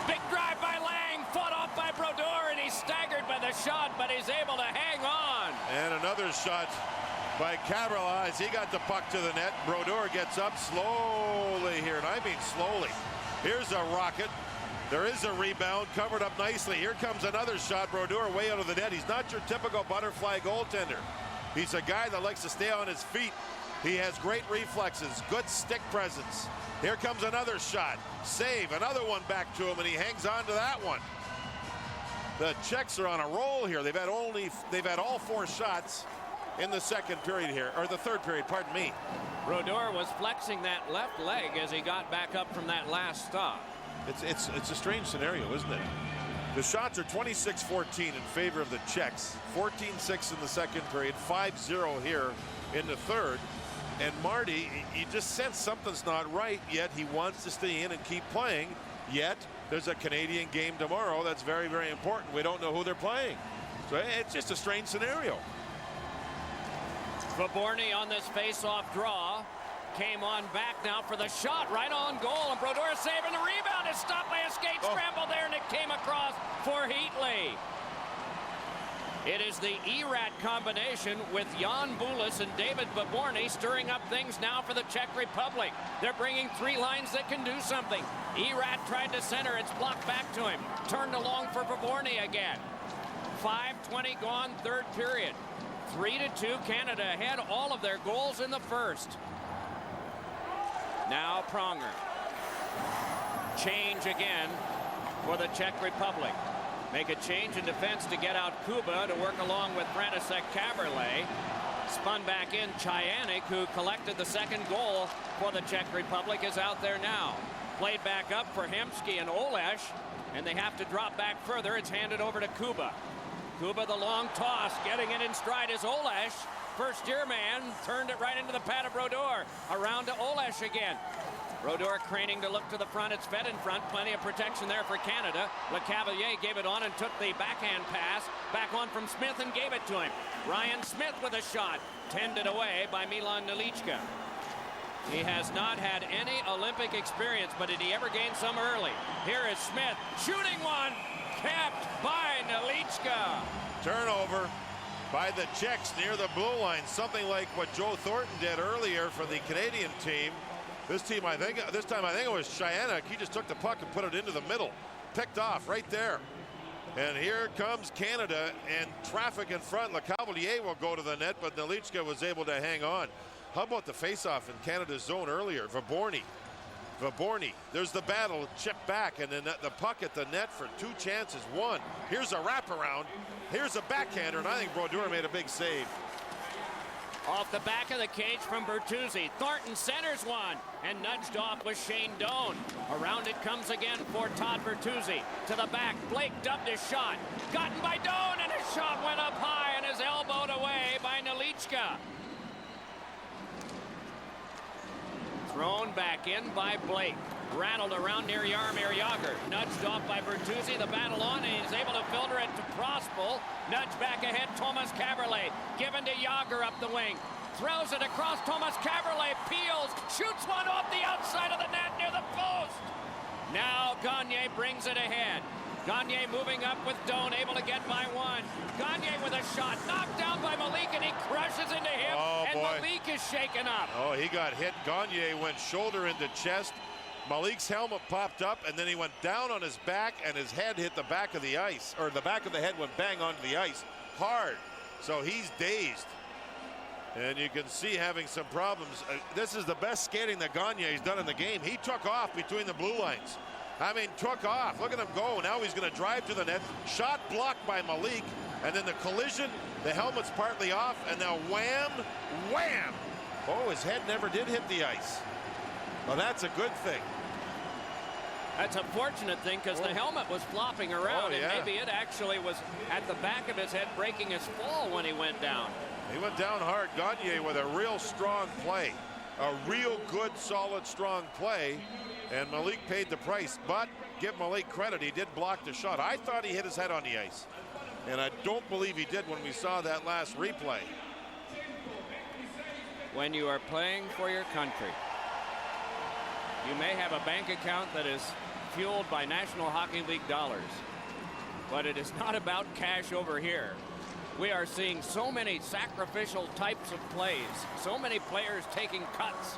Big drive by Lang, fought off by Brodeur, and he's staggered by the shot, but he's able to hang on. And another shot by Cabrera as he got the puck to the net. Brodeur gets up slowly here, and I mean slowly. Here's a rocket. There is a rebound, covered up nicely. Here comes another shot. Brodeur way out of the net. He's not your typical butterfly goaltender. He's a guy that likes to stay on his feet. He has great reflexes, good stick presence. Here comes another shot. Save, another one back to him, and he hangs on to that one. The Czechs are on a roll here. They've had all 4 shots in the second period here, or the third period, pardon me. Brodeur was flexing that left leg as he got back up from that last stop. It's a strange scenario, isn't it? The shots are 26-14 in favor of the Czechs. 14-6 in the second period, 5-0 here in the third. And Marty, you just sense something's not right, yet he wants to stay in and keep playing. Yet there's a Canadian game tomorrow that's very, very important. We don't know who they're playing. So it's just a strange scenario. Vaborny on this face-off draw. Came on back now for the shot, right on goal, and Brodeur saving the rebound. Is stopped by a skate scramble there, and it came across for Heatley. It is the Erat combination with Jan Bulis and David Vaborny stirring up things now for the Czech Republic. They're bringing 3 lines that can do something. Erat tried to center. It's blocked back to him. Turned along for Vaborny again. 5:20 gone, third period. 3-2 Canada ahead. All of their goals in the first. Now Pronger. Change again for the Czech Republic. Make a change in defense to get out Kuba to work along with František Caberlet. Spun back in. Chayanik, who collected the second goal for the Czech Republic, is out there now. Played back up for Hemsky and Olesh, and they have to drop back further. It's handed over to Kuba. Kuba, the long toss, getting it in stride is Olesh. First-year man turned it right into the pad of Brodeur. Around to Olesh again. Brodeur craning to look to the front. It's fed in front. Plenty of protection there for Canada. LeCavalier gave it on and took the backhand pass. Back on from Smith and gave it to him. Ryan Smith with a shot. Tended away by Milan Nelichka. He has not had any Olympic experience, but did he ever gain some early? Here is Smith shooting one. Kept by Nelichka. Turnover by the Czechs near the blue line. Something like what Joe Thornton did earlier for the Canadian team. This time I think it was Cheyenne. He just took the puck and put it into the middle. Picked off right there. And here comes Canada and traffic in front. LeCavalier will go to the net, but Nelichka was able to hang on. How about the face-off in Canada's zone earlier? Vaborny. There's the battle. Chip back, and then the puck at the net for 2 chances. One. Here's a wraparound. Here's a backhander, and I think Brodeur made a big save. Off the back of the cage from Bertuzzi. Thornton centers one and nudged off with Shane Doan. Around it comes again for Todd Bertuzzi. To the back. Blake dubbed his shot. Gotten by Doan, and his shot went up high and is elbowed away by Nelichka. Thrown back in by Blake. Rattled around near Jaromir Jagr. Nudged off by Bertuzzi. The battle on, and he's able to filter it to Prospel. Nudge back ahead, Thomas Caberlet. Given to Jagr up the wing. Throws it across. Thomas Caberlet peels. Shoots one off the outside of the net near the post. Now Gagne brings it ahead. Gagne moving up with Doan, able to get by one. Gagne with a shot, knocked down by Malik, and he crushes into him. Oh, and boy. Malik is shaken up. Oh, he got hit. Gagne went shoulder into chest. Malik's helmet popped up, and then he went down on his back, and his head hit the back of the ice, or the back of the head went bang onto the ice hard. So he's dazed. And you can see having some problems. This is the best skating that Gagne's done in the game. He took off between the blue lines. I mean, took off. Look at him go. Now he's going to drive to the net. Shot blocked by Malik. And then the collision, the helmet's partly off. And now wham, wham. Oh, his head never did hit the ice. Well, that's a good thing. That's a fortunate thing because the helmet was flopping around. Oh, yeah. And maybe it actually was at the back of his head breaking his fall when he went down. He went down hard. Gagne with a real strong play. A real good, solid, strong play. And Malik paid the price. But give Malik credit, he did block the shot. I thought he hit his head on the ice. And I don't believe he did when we saw that last replay. When you are playing for your country, you may have a bank account that is fueled by National Hockey League dollars. But it is not about cash over here. We are seeing so many sacrificial types of plays. So many players taking cuts.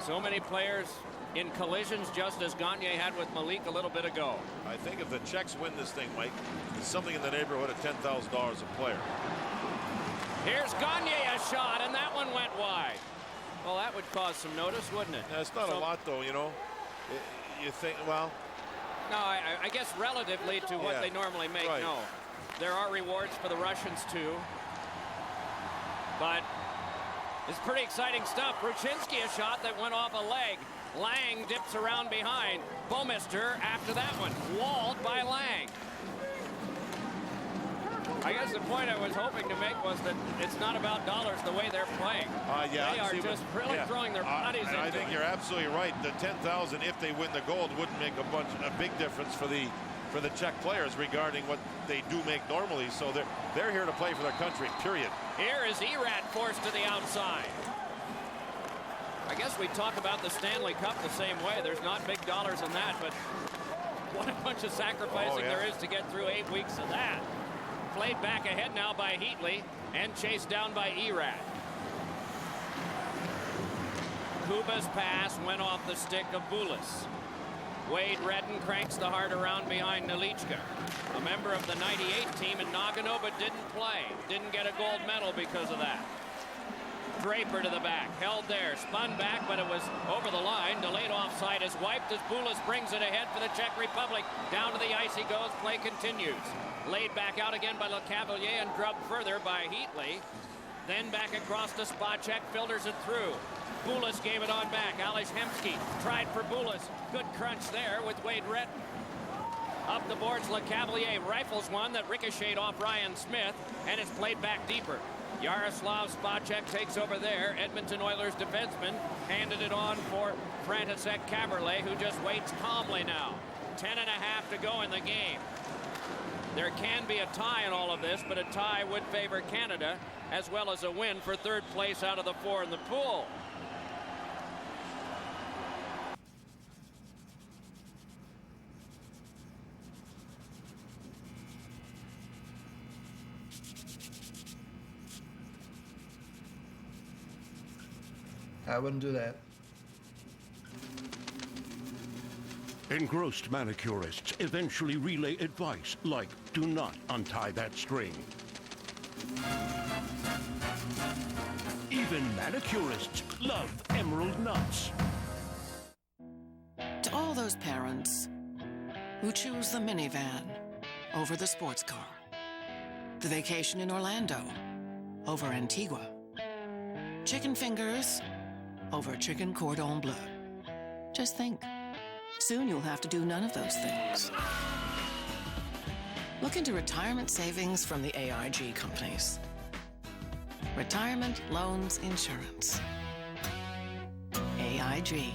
So many players in collisions, just as Gagne had with Malik a little bit ago. I think if the Czechs win this thing, Mike, it's something in the neighborhood of $10,000 a player. Here's Gagne a shot, and that one went wide. Well, that would cause some notice, wouldn't it? It's not a lot, though, you know. You think, well. No, I guess relatively to what they normally make, right. No. There are rewards for the Russians, too. But it's pretty exciting stuff. Ruchinski, a shot that went off a leg. Lang dips around behind. Bouwmeester after that one. Walled by Lang. I guess the point I was hoping to make was that it's not about dollars the way they're playing. Yeah, they are just really throwing their bodies into it. I think you're absolutely right. The 10,000, if they win the gold, wouldn't make a big difference for the Czech players regarding what they do make normally. So they're here to play for their country, period. Here is Erat forced to the outside. I guess we talk about the Stanley Cup the same way. There's not big dollars in that, but what a bunch of sacrificing there is to get through 8 weeks of that. Played back ahead now by Heatley and chased down by Erat. Kuba's pass went off the stick of Bulis. Wade Redden cranks the heart around behind Nelichka, a member of the '98 team in Nagano, but didn't play. Didn't get a gold medal because of that. Draper to the back, held there, spun back, but it was over the line. Delayed offside is wiped as Bulis brings it ahead for the Czech Republic. Down to the ice he goes, play continues. Laid back out again by LeCavalier and drubbed further by Heatley. Then back across to Spacek, filters it through. Boulis gave it on back. Ales Hemsky tried for Boulis. Good crunch there with Wade Retton. Up the boards, LeCavalier rifles one that ricocheted off Ryan Smith and is played back deeper. Yaroslav Spacek takes over there. Edmonton Oilers defenseman handed it on for František Kaberle, who just waits calmly now. 10.5 to go in the game. There can be a tie in all of this, but a tie would favor Canada, as well as a win for third place out of the 4 in the pool. I wouldn't do that. Engrossed manicurists eventually relay advice like, do not untie that string. Even manicurists love emerald nuts. To all those parents who choose the minivan over the sports car, the vacation in Orlando over Antigua, chicken fingers over chicken cordon bleu. Just think, soon you'll have to do none of those things. Look into retirement savings from the AIG companies. Retirement Loans Insurance. AIG.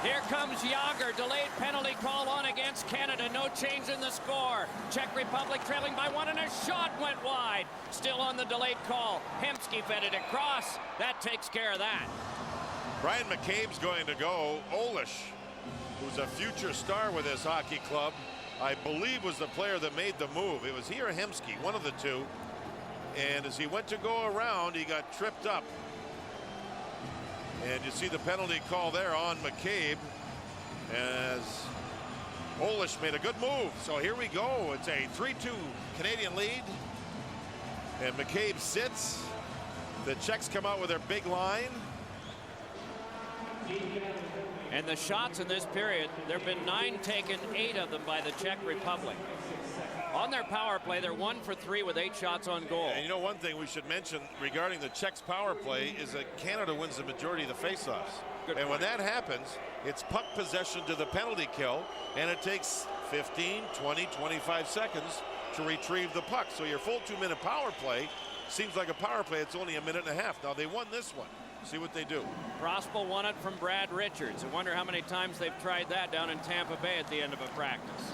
Here comes Jágr, delayed penalty call on against Canada. No change in the score. Czech Republic trailing by 1 and a shot went wide. Still on the delayed call. Hemsky fed it across. That takes care of that. Brian McCabe's going to go. Olish, who's a future star with his hockey club, I believe was the player that made the move. It was he or Hemsky, one of the two. And as he went to go around, he got tripped up. And you see the penalty call there on McCabe as Olish made a good move. So here we go. It's a 3-2 Canadian lead. And McCabe sits. The Czechs come out with their big line. And the shots in this period, there have been 9 taken, 8 of them by the Czech Republic. On their power play, they're 1 for 3 with 8 shots on goal. And you know, one thing we should mention regarding the Czechs' power play is that Canada wins the majority of the faceoffs. And when that happens, it's puck possession to the penalty kill, and it takes 15, 20, 25 seconds to retrieve the puck. So your full 2-minute power play seems like a power play. It's only a minute and a half. Now they won this one. See what they do. Prospel won it from Brad Richards. I wonder how many times they've tried that down in Tampa Bay at the end of a practice.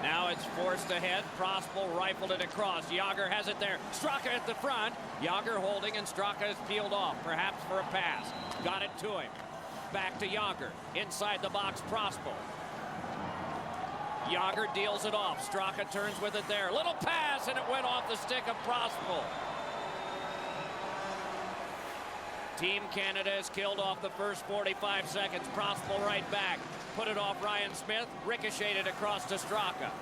Now it's forced ahead. Prospel rifled it across. Jágr has it there. Straka at the front. Jágr holding, and Straka is peeled off, perhaps for a pass. Got it to him. Back to Jágr. Inside the box, Prospel. Jágr deals it off. Straka turns with it there. Little pass, and it went off the stick of Prospel. Team Canada has killed off the first 45 seconds. Prospel right back. Put it off Ryan Smith. Ricocheted across to Straka.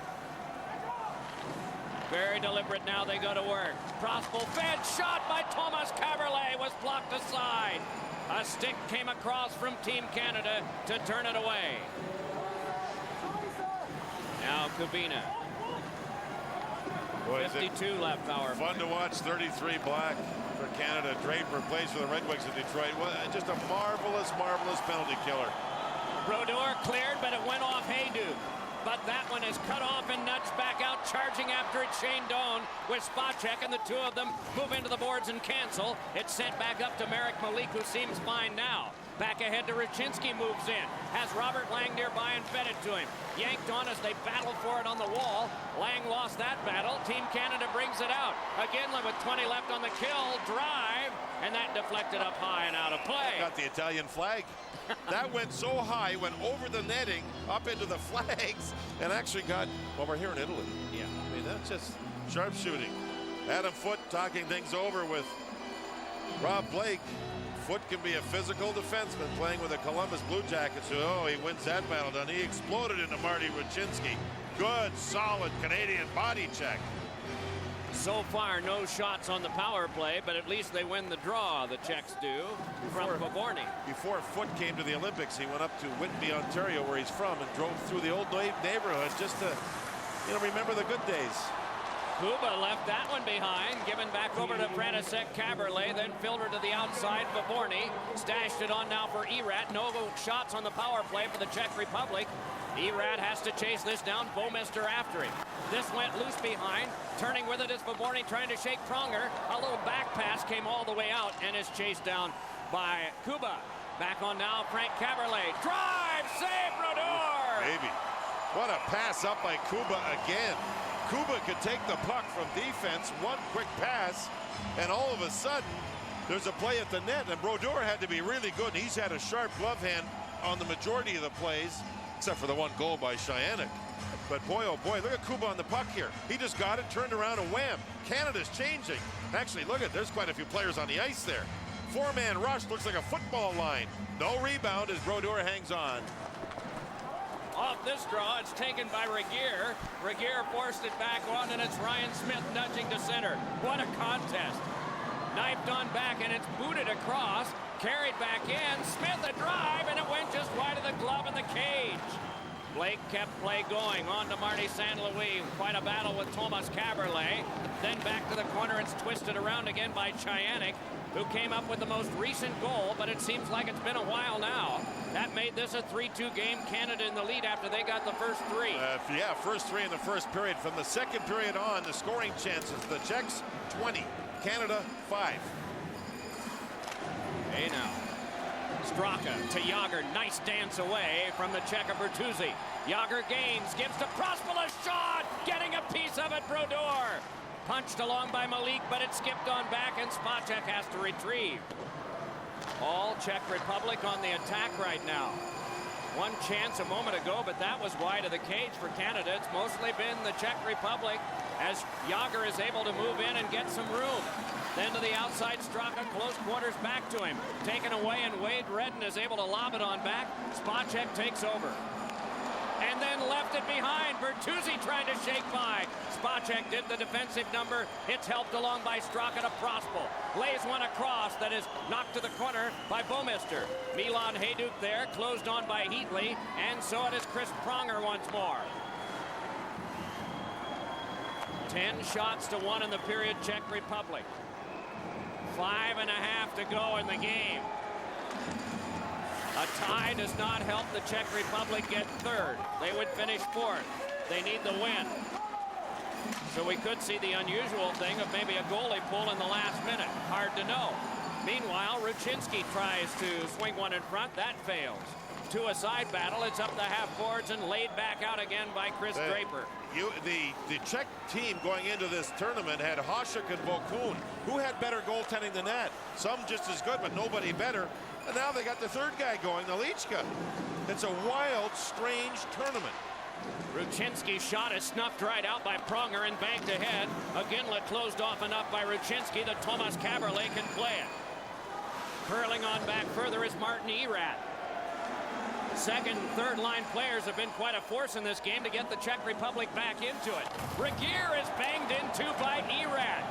Very deliberate now. They go to work. Prospel fed. Shot by Thomas Kaberle was blocked aside. A stick came across from Team Canada to turn it away. Now Kubina. 52 left power. Fun to watch. 33 black for Canada. Draper plays for the Red Wings of Detroit. Well, just a marvelous, marvelous penalty killer. Brodeur cleared, but it went off Haydu. But that one is cut off and nudged back out. Charging after it, Shane Doan with Spacek, and the two of them move into the boards and cancel. It's sent back up to Marek Malik, who seems fine now. Back ahead to Raczynski, moves in. Has Robert Lang nearby and fed it to him. Yanked on as they battle for it on the wall. Lang lost that battle. Team Canada brings it out. Again, with 20 left on the kill. Drive. And that deflected up high and out of play. Got the Italian flag. That went so high, went over the netting, up into the flags, and actually got, well, we're here in Italy. Yeah. I mean, that's just sharp shooting. Adam Foote talking things over with Rob Blake. Foote can be a physical defenseman playing with the Columbus Blue Jackets. Oh, he wins that battle down. He exploded into Marty Raczynski. Good, solid Canadian body check. So far, no shots on the power play, but at least they win the draw, the Czechs do, from Poborny. Before Foote came to the Olympics, he went up to Whitby, Ontario, where he's from, and drove through the old neighborhood just to, remember the good days. Kuba left that one behind, given back over to František Kaberle, then filtered to the outside. Vaborny stashed it on now for Erat. No shots on the power play for the Czech Republic. Erat has to chase this down. Bouwmeester after him. This went loose behind. Turning with it is Vaborny trying to shake Pronger. A little back pass came all the way out and is chased down by Kuba. Back on now, Frank Kaberle. Drive! Save Brodeur! Baby. What a pass up by Kuba again. Kuba could take the puck from defense, one quick pass, and all of a sudden, there's a play at the net, and Brodeur had to be really good. He's had a sharp glove hand on the majority of the plays, except for the one goal by Shayanik. But boy, oh boy, look at Kuba on the puck here. He just got it, turned around, and wham. Canada's changing. Actually, look at, there's quite a few players on the ice there. Four-man rush, looks like a football line. No rebound as Brodeur hangs on. Off this draw, it's taken by Regier. Regier forced it back on, and it's Ryan Smith nudging to center. What a contest. Knifed on back, and it's booted across. Carried back in. Smith a drive, and it went just wide of the glove in the cage. Blake kept play going. On to Marty St. Louis. Quite a battle with Thomas Kaberle. Then back to the corner. It's twisted around again by Shayanik, who came up with the most recent goal, but it seems like it's been a while now. That made this a 3-2 game. Canada in the lead after they got the first three. Yeah, first three in the first period. From the second period on, the scoring chances. The Czechs, 20. Canada, 5. Hey now. Straka to Jágr. Nice dance away from the Czech of Bertuzzi. Jágr gains, gives to Prospal a shot. Getting a piece of it, Brodeur. Punched along by Malik, but it skipped on back, and Spacek has to retrieve. All Czech Republic on the attack right now. One chance a moment ago, but that was wide of the cage for Canada. It's mostly been the Czech Republic as Jágr is able to move in and get some room. Then to the outside, Straka, close quarters back to him. Taken away, and Wade Redden is able to lob it on back. Spacek takes over. And then left it behind. Bertuzzi trying to shake by. Spacek did the defensive number. It's helped along by Straka to Prospal. Lays one across that is knocked to the corner by Bouwmeester. Milan Hajduk there, closed on by Heatley. And so it is Chris Pronger once more. 10 shots to 1 in the period, Czech Republic. 5.5 to go in the game. A tie does not help the Czech Republic get third. They would finish fourth. They need the win. So we could see the unusual thing of maybe a goalie pull in the last minute. Hard to know. Meanwhile, Ruchinski tries to swing one in front. That fails. To a side battle. It's up the half boards and laid back out again by Chris Draper. The Czech team going into this tournament had Hasek and Vokun. Who had better goaltending than that? Some just as good, but nobody better. And now they got the third guy going, Nalichka. It's a wild, strange tournament. Ruchinski's shot is snuffed right out by Pronger and banked ahead. Aginla closed off enough by Ruchinski that Thomas Kaberle can play it. Curling on back further is Martin Erat. Second and third line players have been quite a force in this game to get the Czech Republic back into it. Regier is banged into by Erat.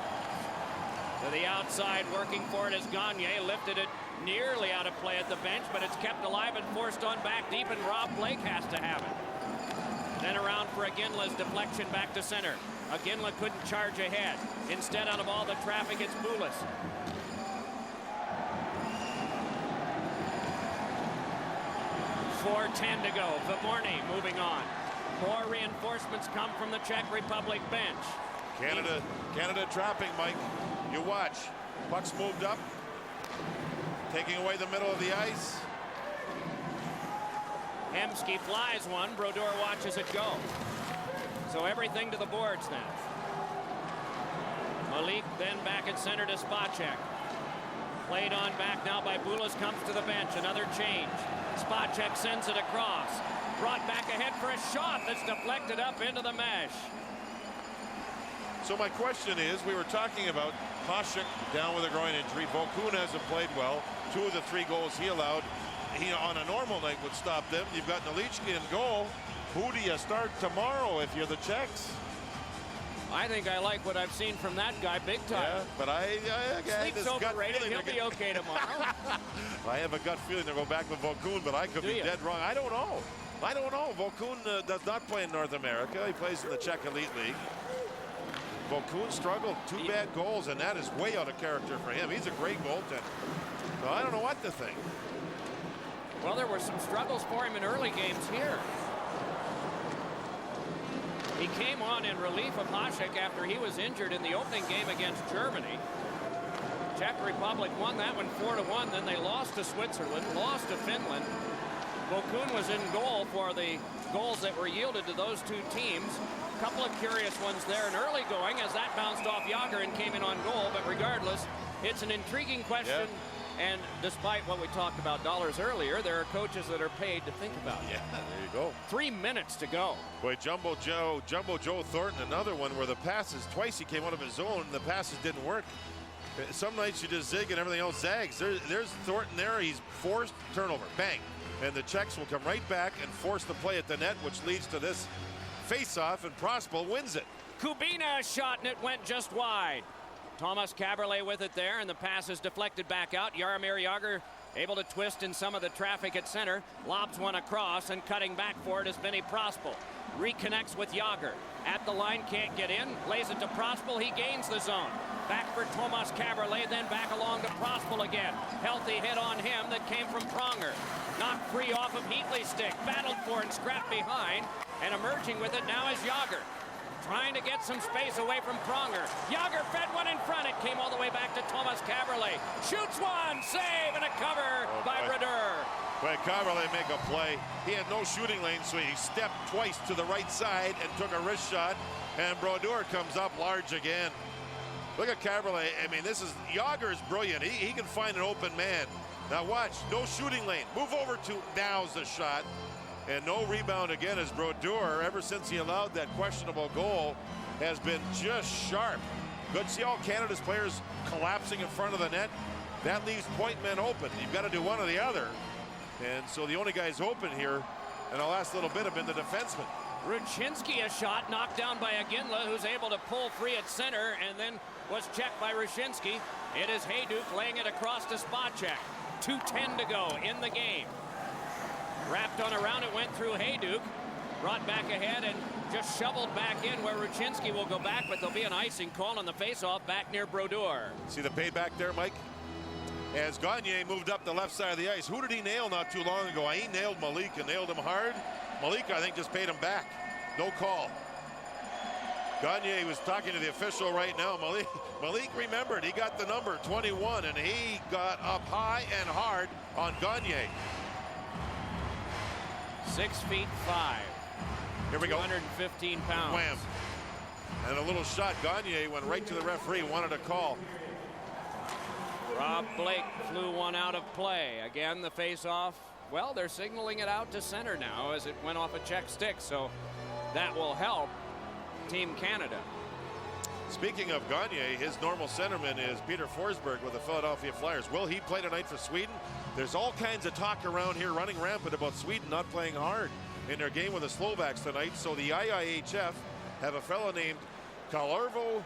To the outside, working for it is Gagne. Lifted it nearly out of play at the bench, but it's kept alive and forced on back deep, and Rob Blake has to have it. Then around for Aginla's deflection back to center. Aginla couldn't charge ahead. Instead, out of all the traffic, it's Boulis. 4:10 to go. Vaborny moving on. More reinforcements come from the Czech Republic bench. Canada trapping, Mike. You watch. Puck's moved up. Taking away the middle of the ice. Hemsky flies one. Brodeur watches it go. So everything to the boards now. Malik then back at center to Spacek. Played on back now by Boulis, comes to the bench. Another change. Spacek sends it across. Brought back ahead for a shot that's deflected up into the mesh. So my question is, we were talking about Hasek down with a groin injury. Vokun hasn't played well. 2 of the 3 goals he allowed, he on a normal night would stop them. You've got Nalichka in goal. Who do you start tomorrow if you're the Czechs? I think I like what I've seen from that guy big time. Yeah, but Sleep's overrated. He'll be okay tomorrow. I have a gut feeling they'll go back with Vokun, but I could be dead wrong. I don't know. Vokun does not play in North America. He plays in the Czech Elite League. Vokoun struggled, 2 bad goals, and that is way out of character for him. He's a great goaltender. So I don't know what to think. Well, there were some struggles for him in early games here. He came on in relief of Hasek after he was injured in the opening game against Germany. Czech Republic won that one 4-1. Then they lost to Switzerland, lost to Finland. Vokoun was in goal for the goals that were yielded to those two teams. A couple of curious ones there in early going as that bounced off Jágr and came in on goal. But regardless, it's an intriguing question. And despite what we talked about dollars earlier, there are coaches that are paid to think about it. Yeah, there you go. 3 minutes to go. Boy, Jumbo Joe Thornton, another one where the passes, twice he came out of his zone and the passes didn't work. Some nights you just zig and everything else zags. There's Thornton there. He's forced turnover. Bang. And the Czechs will come right back and force the play at the net, which leads to this face-off, and Prospal wins it. Kubina shot and it went just wide. Thomas Caberlet with it there, and the pass is deflected back out. Jaromír Jágr able to twist in some of the traffic at center. Lobs one across, and cutting back for it is Vinny Prospal. Reconnects with Jágr. At the line, can't get in. Lays it to Prospal. He gains the zone. Back for Thomas Caberlet, then back along to Prospal again. Healthy hit on him that came from Pronger. Knocked free off of Heatley's stick. Battled for and scrapped behind. And emerging with it now is Jágr. Trying to get some space away from Pronger. Jágr fed one in front. It came all the way back to Thomas Caberlet. Shoots one. Save and a cover by Brodeur. But Caberlet make a play. He had no shooting lane, so he stepped twice to the right side and took a wrist shot. And Brodeur comes up large again. Look at Caberlet. I mean, Jágr is brilliant. He can find an open man. Now watch, no shooting lane. Move over to, now's the shot. And no rebound again as Brodeur, ever since he allowed that questionable goal, has been just sharp. Good, see all Canada's players collapsing in front of the net? That leaves point men open. You've got to do one or the other. And so the only guys open here in the last little bit have been the defensemen. Ruchinski a shot knocked down by Aginla, who's able to pull free at center and then was checked by Ruchinski. It is Hayduk laying it across to Spacek. 2:10 to go in the game. Wrapped on around, it went through Hayduk. Brought back ahead and just shoveled back in where Ruchinski will go back, but there'll be an icing call on the faceoff back near Brodeur. See the payback there, Mike? As Gagne moved up the left side of the ice. Who did he nail not too long ago? He nailed Malik and nailed him hard. Malik, I think, just paid him back. No call. Gagne was talking to the official right now. Malik remembered he got the number 21, and he got up high and hard on Gagne. 6'5". Here we go. 215 pounds. Wham. And a little shot. Gagne went right to the referee, wanted a call. Rob Blake flew one out of play. Again, the face-off. Well, they're signaling it out to center now as it went off a Czech stick, so that will help Team Canada. Speaking of Gagne, his normal centerman is Peter Forsberg with the Philadelphia Flyers. Will he play tonight for Sweden? There's all kinds of talk around here running rampant about Sweden not playing hard in their game with the Slovaks tonight. So the IIHF have a fellow named Kalervo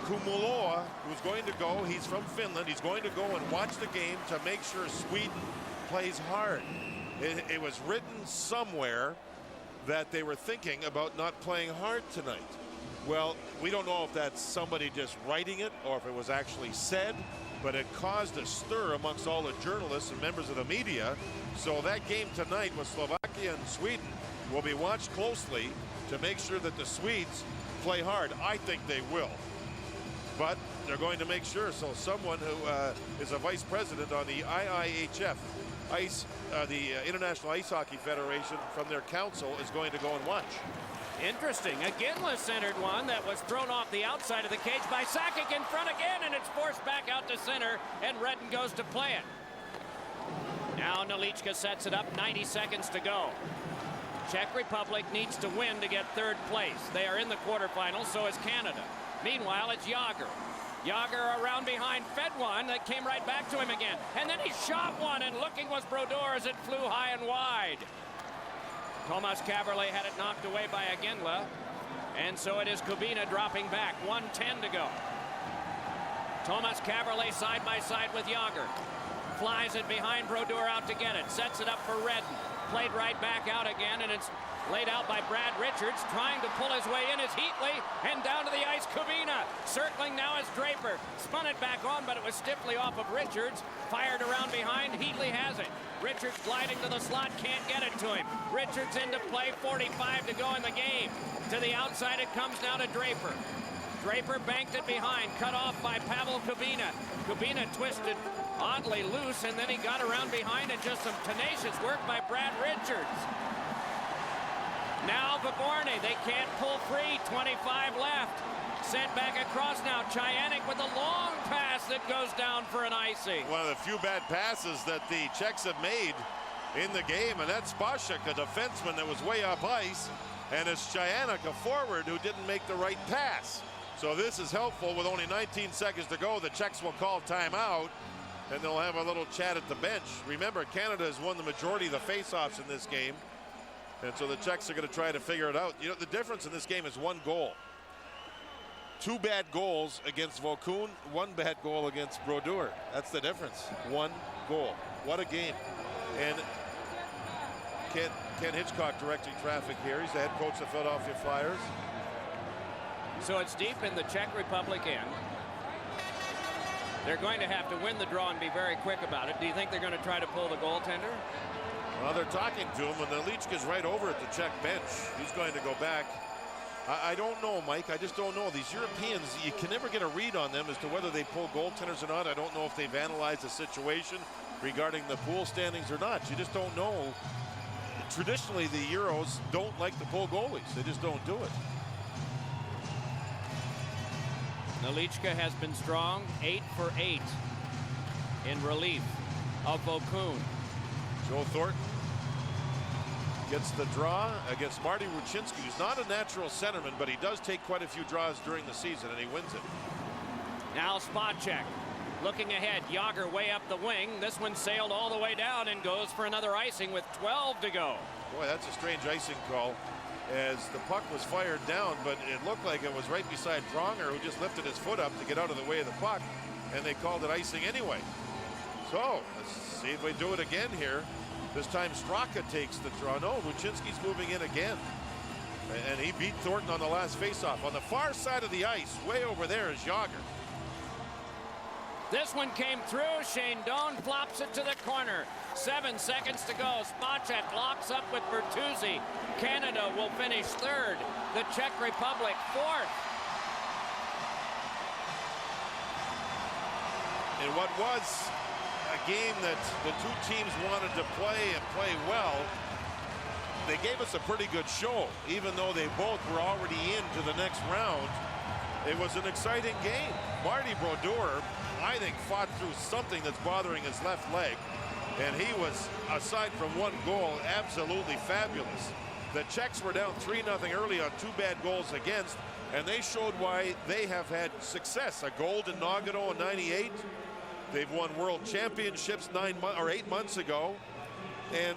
Kumuloa who's going to go. He's from Finland. He's going to go and watch the game to make sure Sweden plays hard. It was written somewhere that they were thinking about not playing hard tonight. Well, we don't know if that's somebody just writing it or if it was actually said, but it caused a stir amongst all the journalists and members of the media. So that game tonight with Slovakia and Sweden will be watched closely to make sure that the Swedes play hard. I think they will, but they're going to make sure. So someone who is a vice president on the IIHF, the International Ice Hockey Federation, from their council is going to go and watch. Interesting. Aginla centered one that was thrown off the outside of the cage by Sakic in front again, and it's forced back out to center, and Redden goes to play it. Now Nelichka sets it up, 90 seconds to go. Czech Republic needs to win to get third place. They are in the quarterfinals, so is Canada. Meanwhile, it's Jágr. Jágr around behind, fed one that came right back to him again. And then he shot one, and looking was Brodeur as it flew high and wide. Thomas Caberlet had it knocked away by Aginla. And so it is Kubina dropping back. 1:10 to go. Thomas Caberlet side by side with Jágr. Flies it behind Brodeur out to get it. Sets it up for Redden. played right back out again, and it's laid out by Brad Richards. Trying to pull his way in is Heatley, and down to the ice, Kubina. Circling now is Draper. Spun it back on, but it was stiffly off of Richards. Fired around behind. Heatley has it. Richards gliding to the slot, can't get it to him. Richards into play, 45 to go in the game. To the outside it comes now to Draper. Draper banked it behind, cut off by Pavel Kubina. Kubina twisted oddly loose, and then he got around behind, and just some tenacious work by Brad Richards. Now Vaborny, they can't pull free, 25 left. Sent back across now, Chayanik with a long pass that goes down for an icing. One of the few bad passes that the Czechs have made in the game, and that's Spacek, a defenseman that was way up ice, and it's Chayanik, a forward, who didn't make the right pass. So this is helpful. With only 19 seconds to go, the Czechs will call timeout, and they'll have a little chat at the bench. Remember, Canada has won the majority of the faceoffs in this game, and so the Czechs are going to try to figure it out. You know, the difference in this game is one goal. 2 bad goals against Vaucoun, 1 bad goal against Brodeur. That's the difference. 1 goal. What a game. And Ken Hitchcock directing traffic here. He's the head coach of the Philadelphia Flyers. So it's deep in the Czech Republic end. They're going to have to win the draw and be very quick about it. Do you think they're going to try to pull the goaltender? Well, they're talking to him, and the Lichka's right over at the Czech bench. He's going to go back. I don't know, Mike. I just don't know. These Europeans, you can never get a read on them as to whether they pull goaltenders or not. I don't know if they've analyzed the situation regarding the pool standings or not. You just don't know. Traditionally, the Euros don't like to pull goalies. They just don't do it. Nalichka has been strong, 8 for 8 in relief of Vaucoun. Joe Thornton gets the draw against Marty Ruchinski, who's not a natural centerman, but he does take quite a few draws during the season, and he wins it. Now Spacek looking ahead. Yager way up the wing. This one sailed all the way down and goes for another icing with 12 to go. Boy, that's a strange icing call, as the puck was fired down, but it looked like it was right beside Pronger, who just lifted his foot up to get out of the way of the puck, and they called it icing anyway. So let's see if we do it again here. This time Straka takes the draw. No, Ruchinski's moving in again, and he beat Thornton on the last faceoff. On the far side of the ice, way over there, is Yager. This one came through. Shane Doan flops it to the corner. 7 seconds to go. Spacek locks up with Bertuzzi. Canada will finish 3rd. The Czech Republic 4th. In what was a game that the 2 teams wanted to play and play well, they gave us a pretty good show. Even though they both were already into the next round, it was an exciting game. Marty Brodeur, I think, fought through something that's bothering his left leg, and he was, aside from 1 goal, absolutely fabulous. The Czechs were down 3-0 early on 2 bad goals against, and they showed why they have had success. A gold in Nagano in '98. They've won world championships 8 months ago, and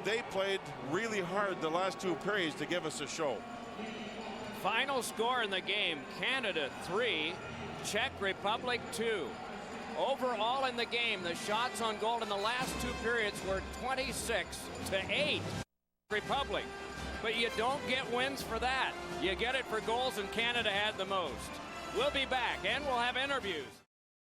they played really hard the last 2 periods to give us a show. Final score in the game, Canada 3, Czech Republic 2. Overall in the game, the shots on goal in the last 2 periods were 26-8 Republic. But you don't get wins for that. You get it for goals, and Canada had the most. We'll be back, and we'll have interviews.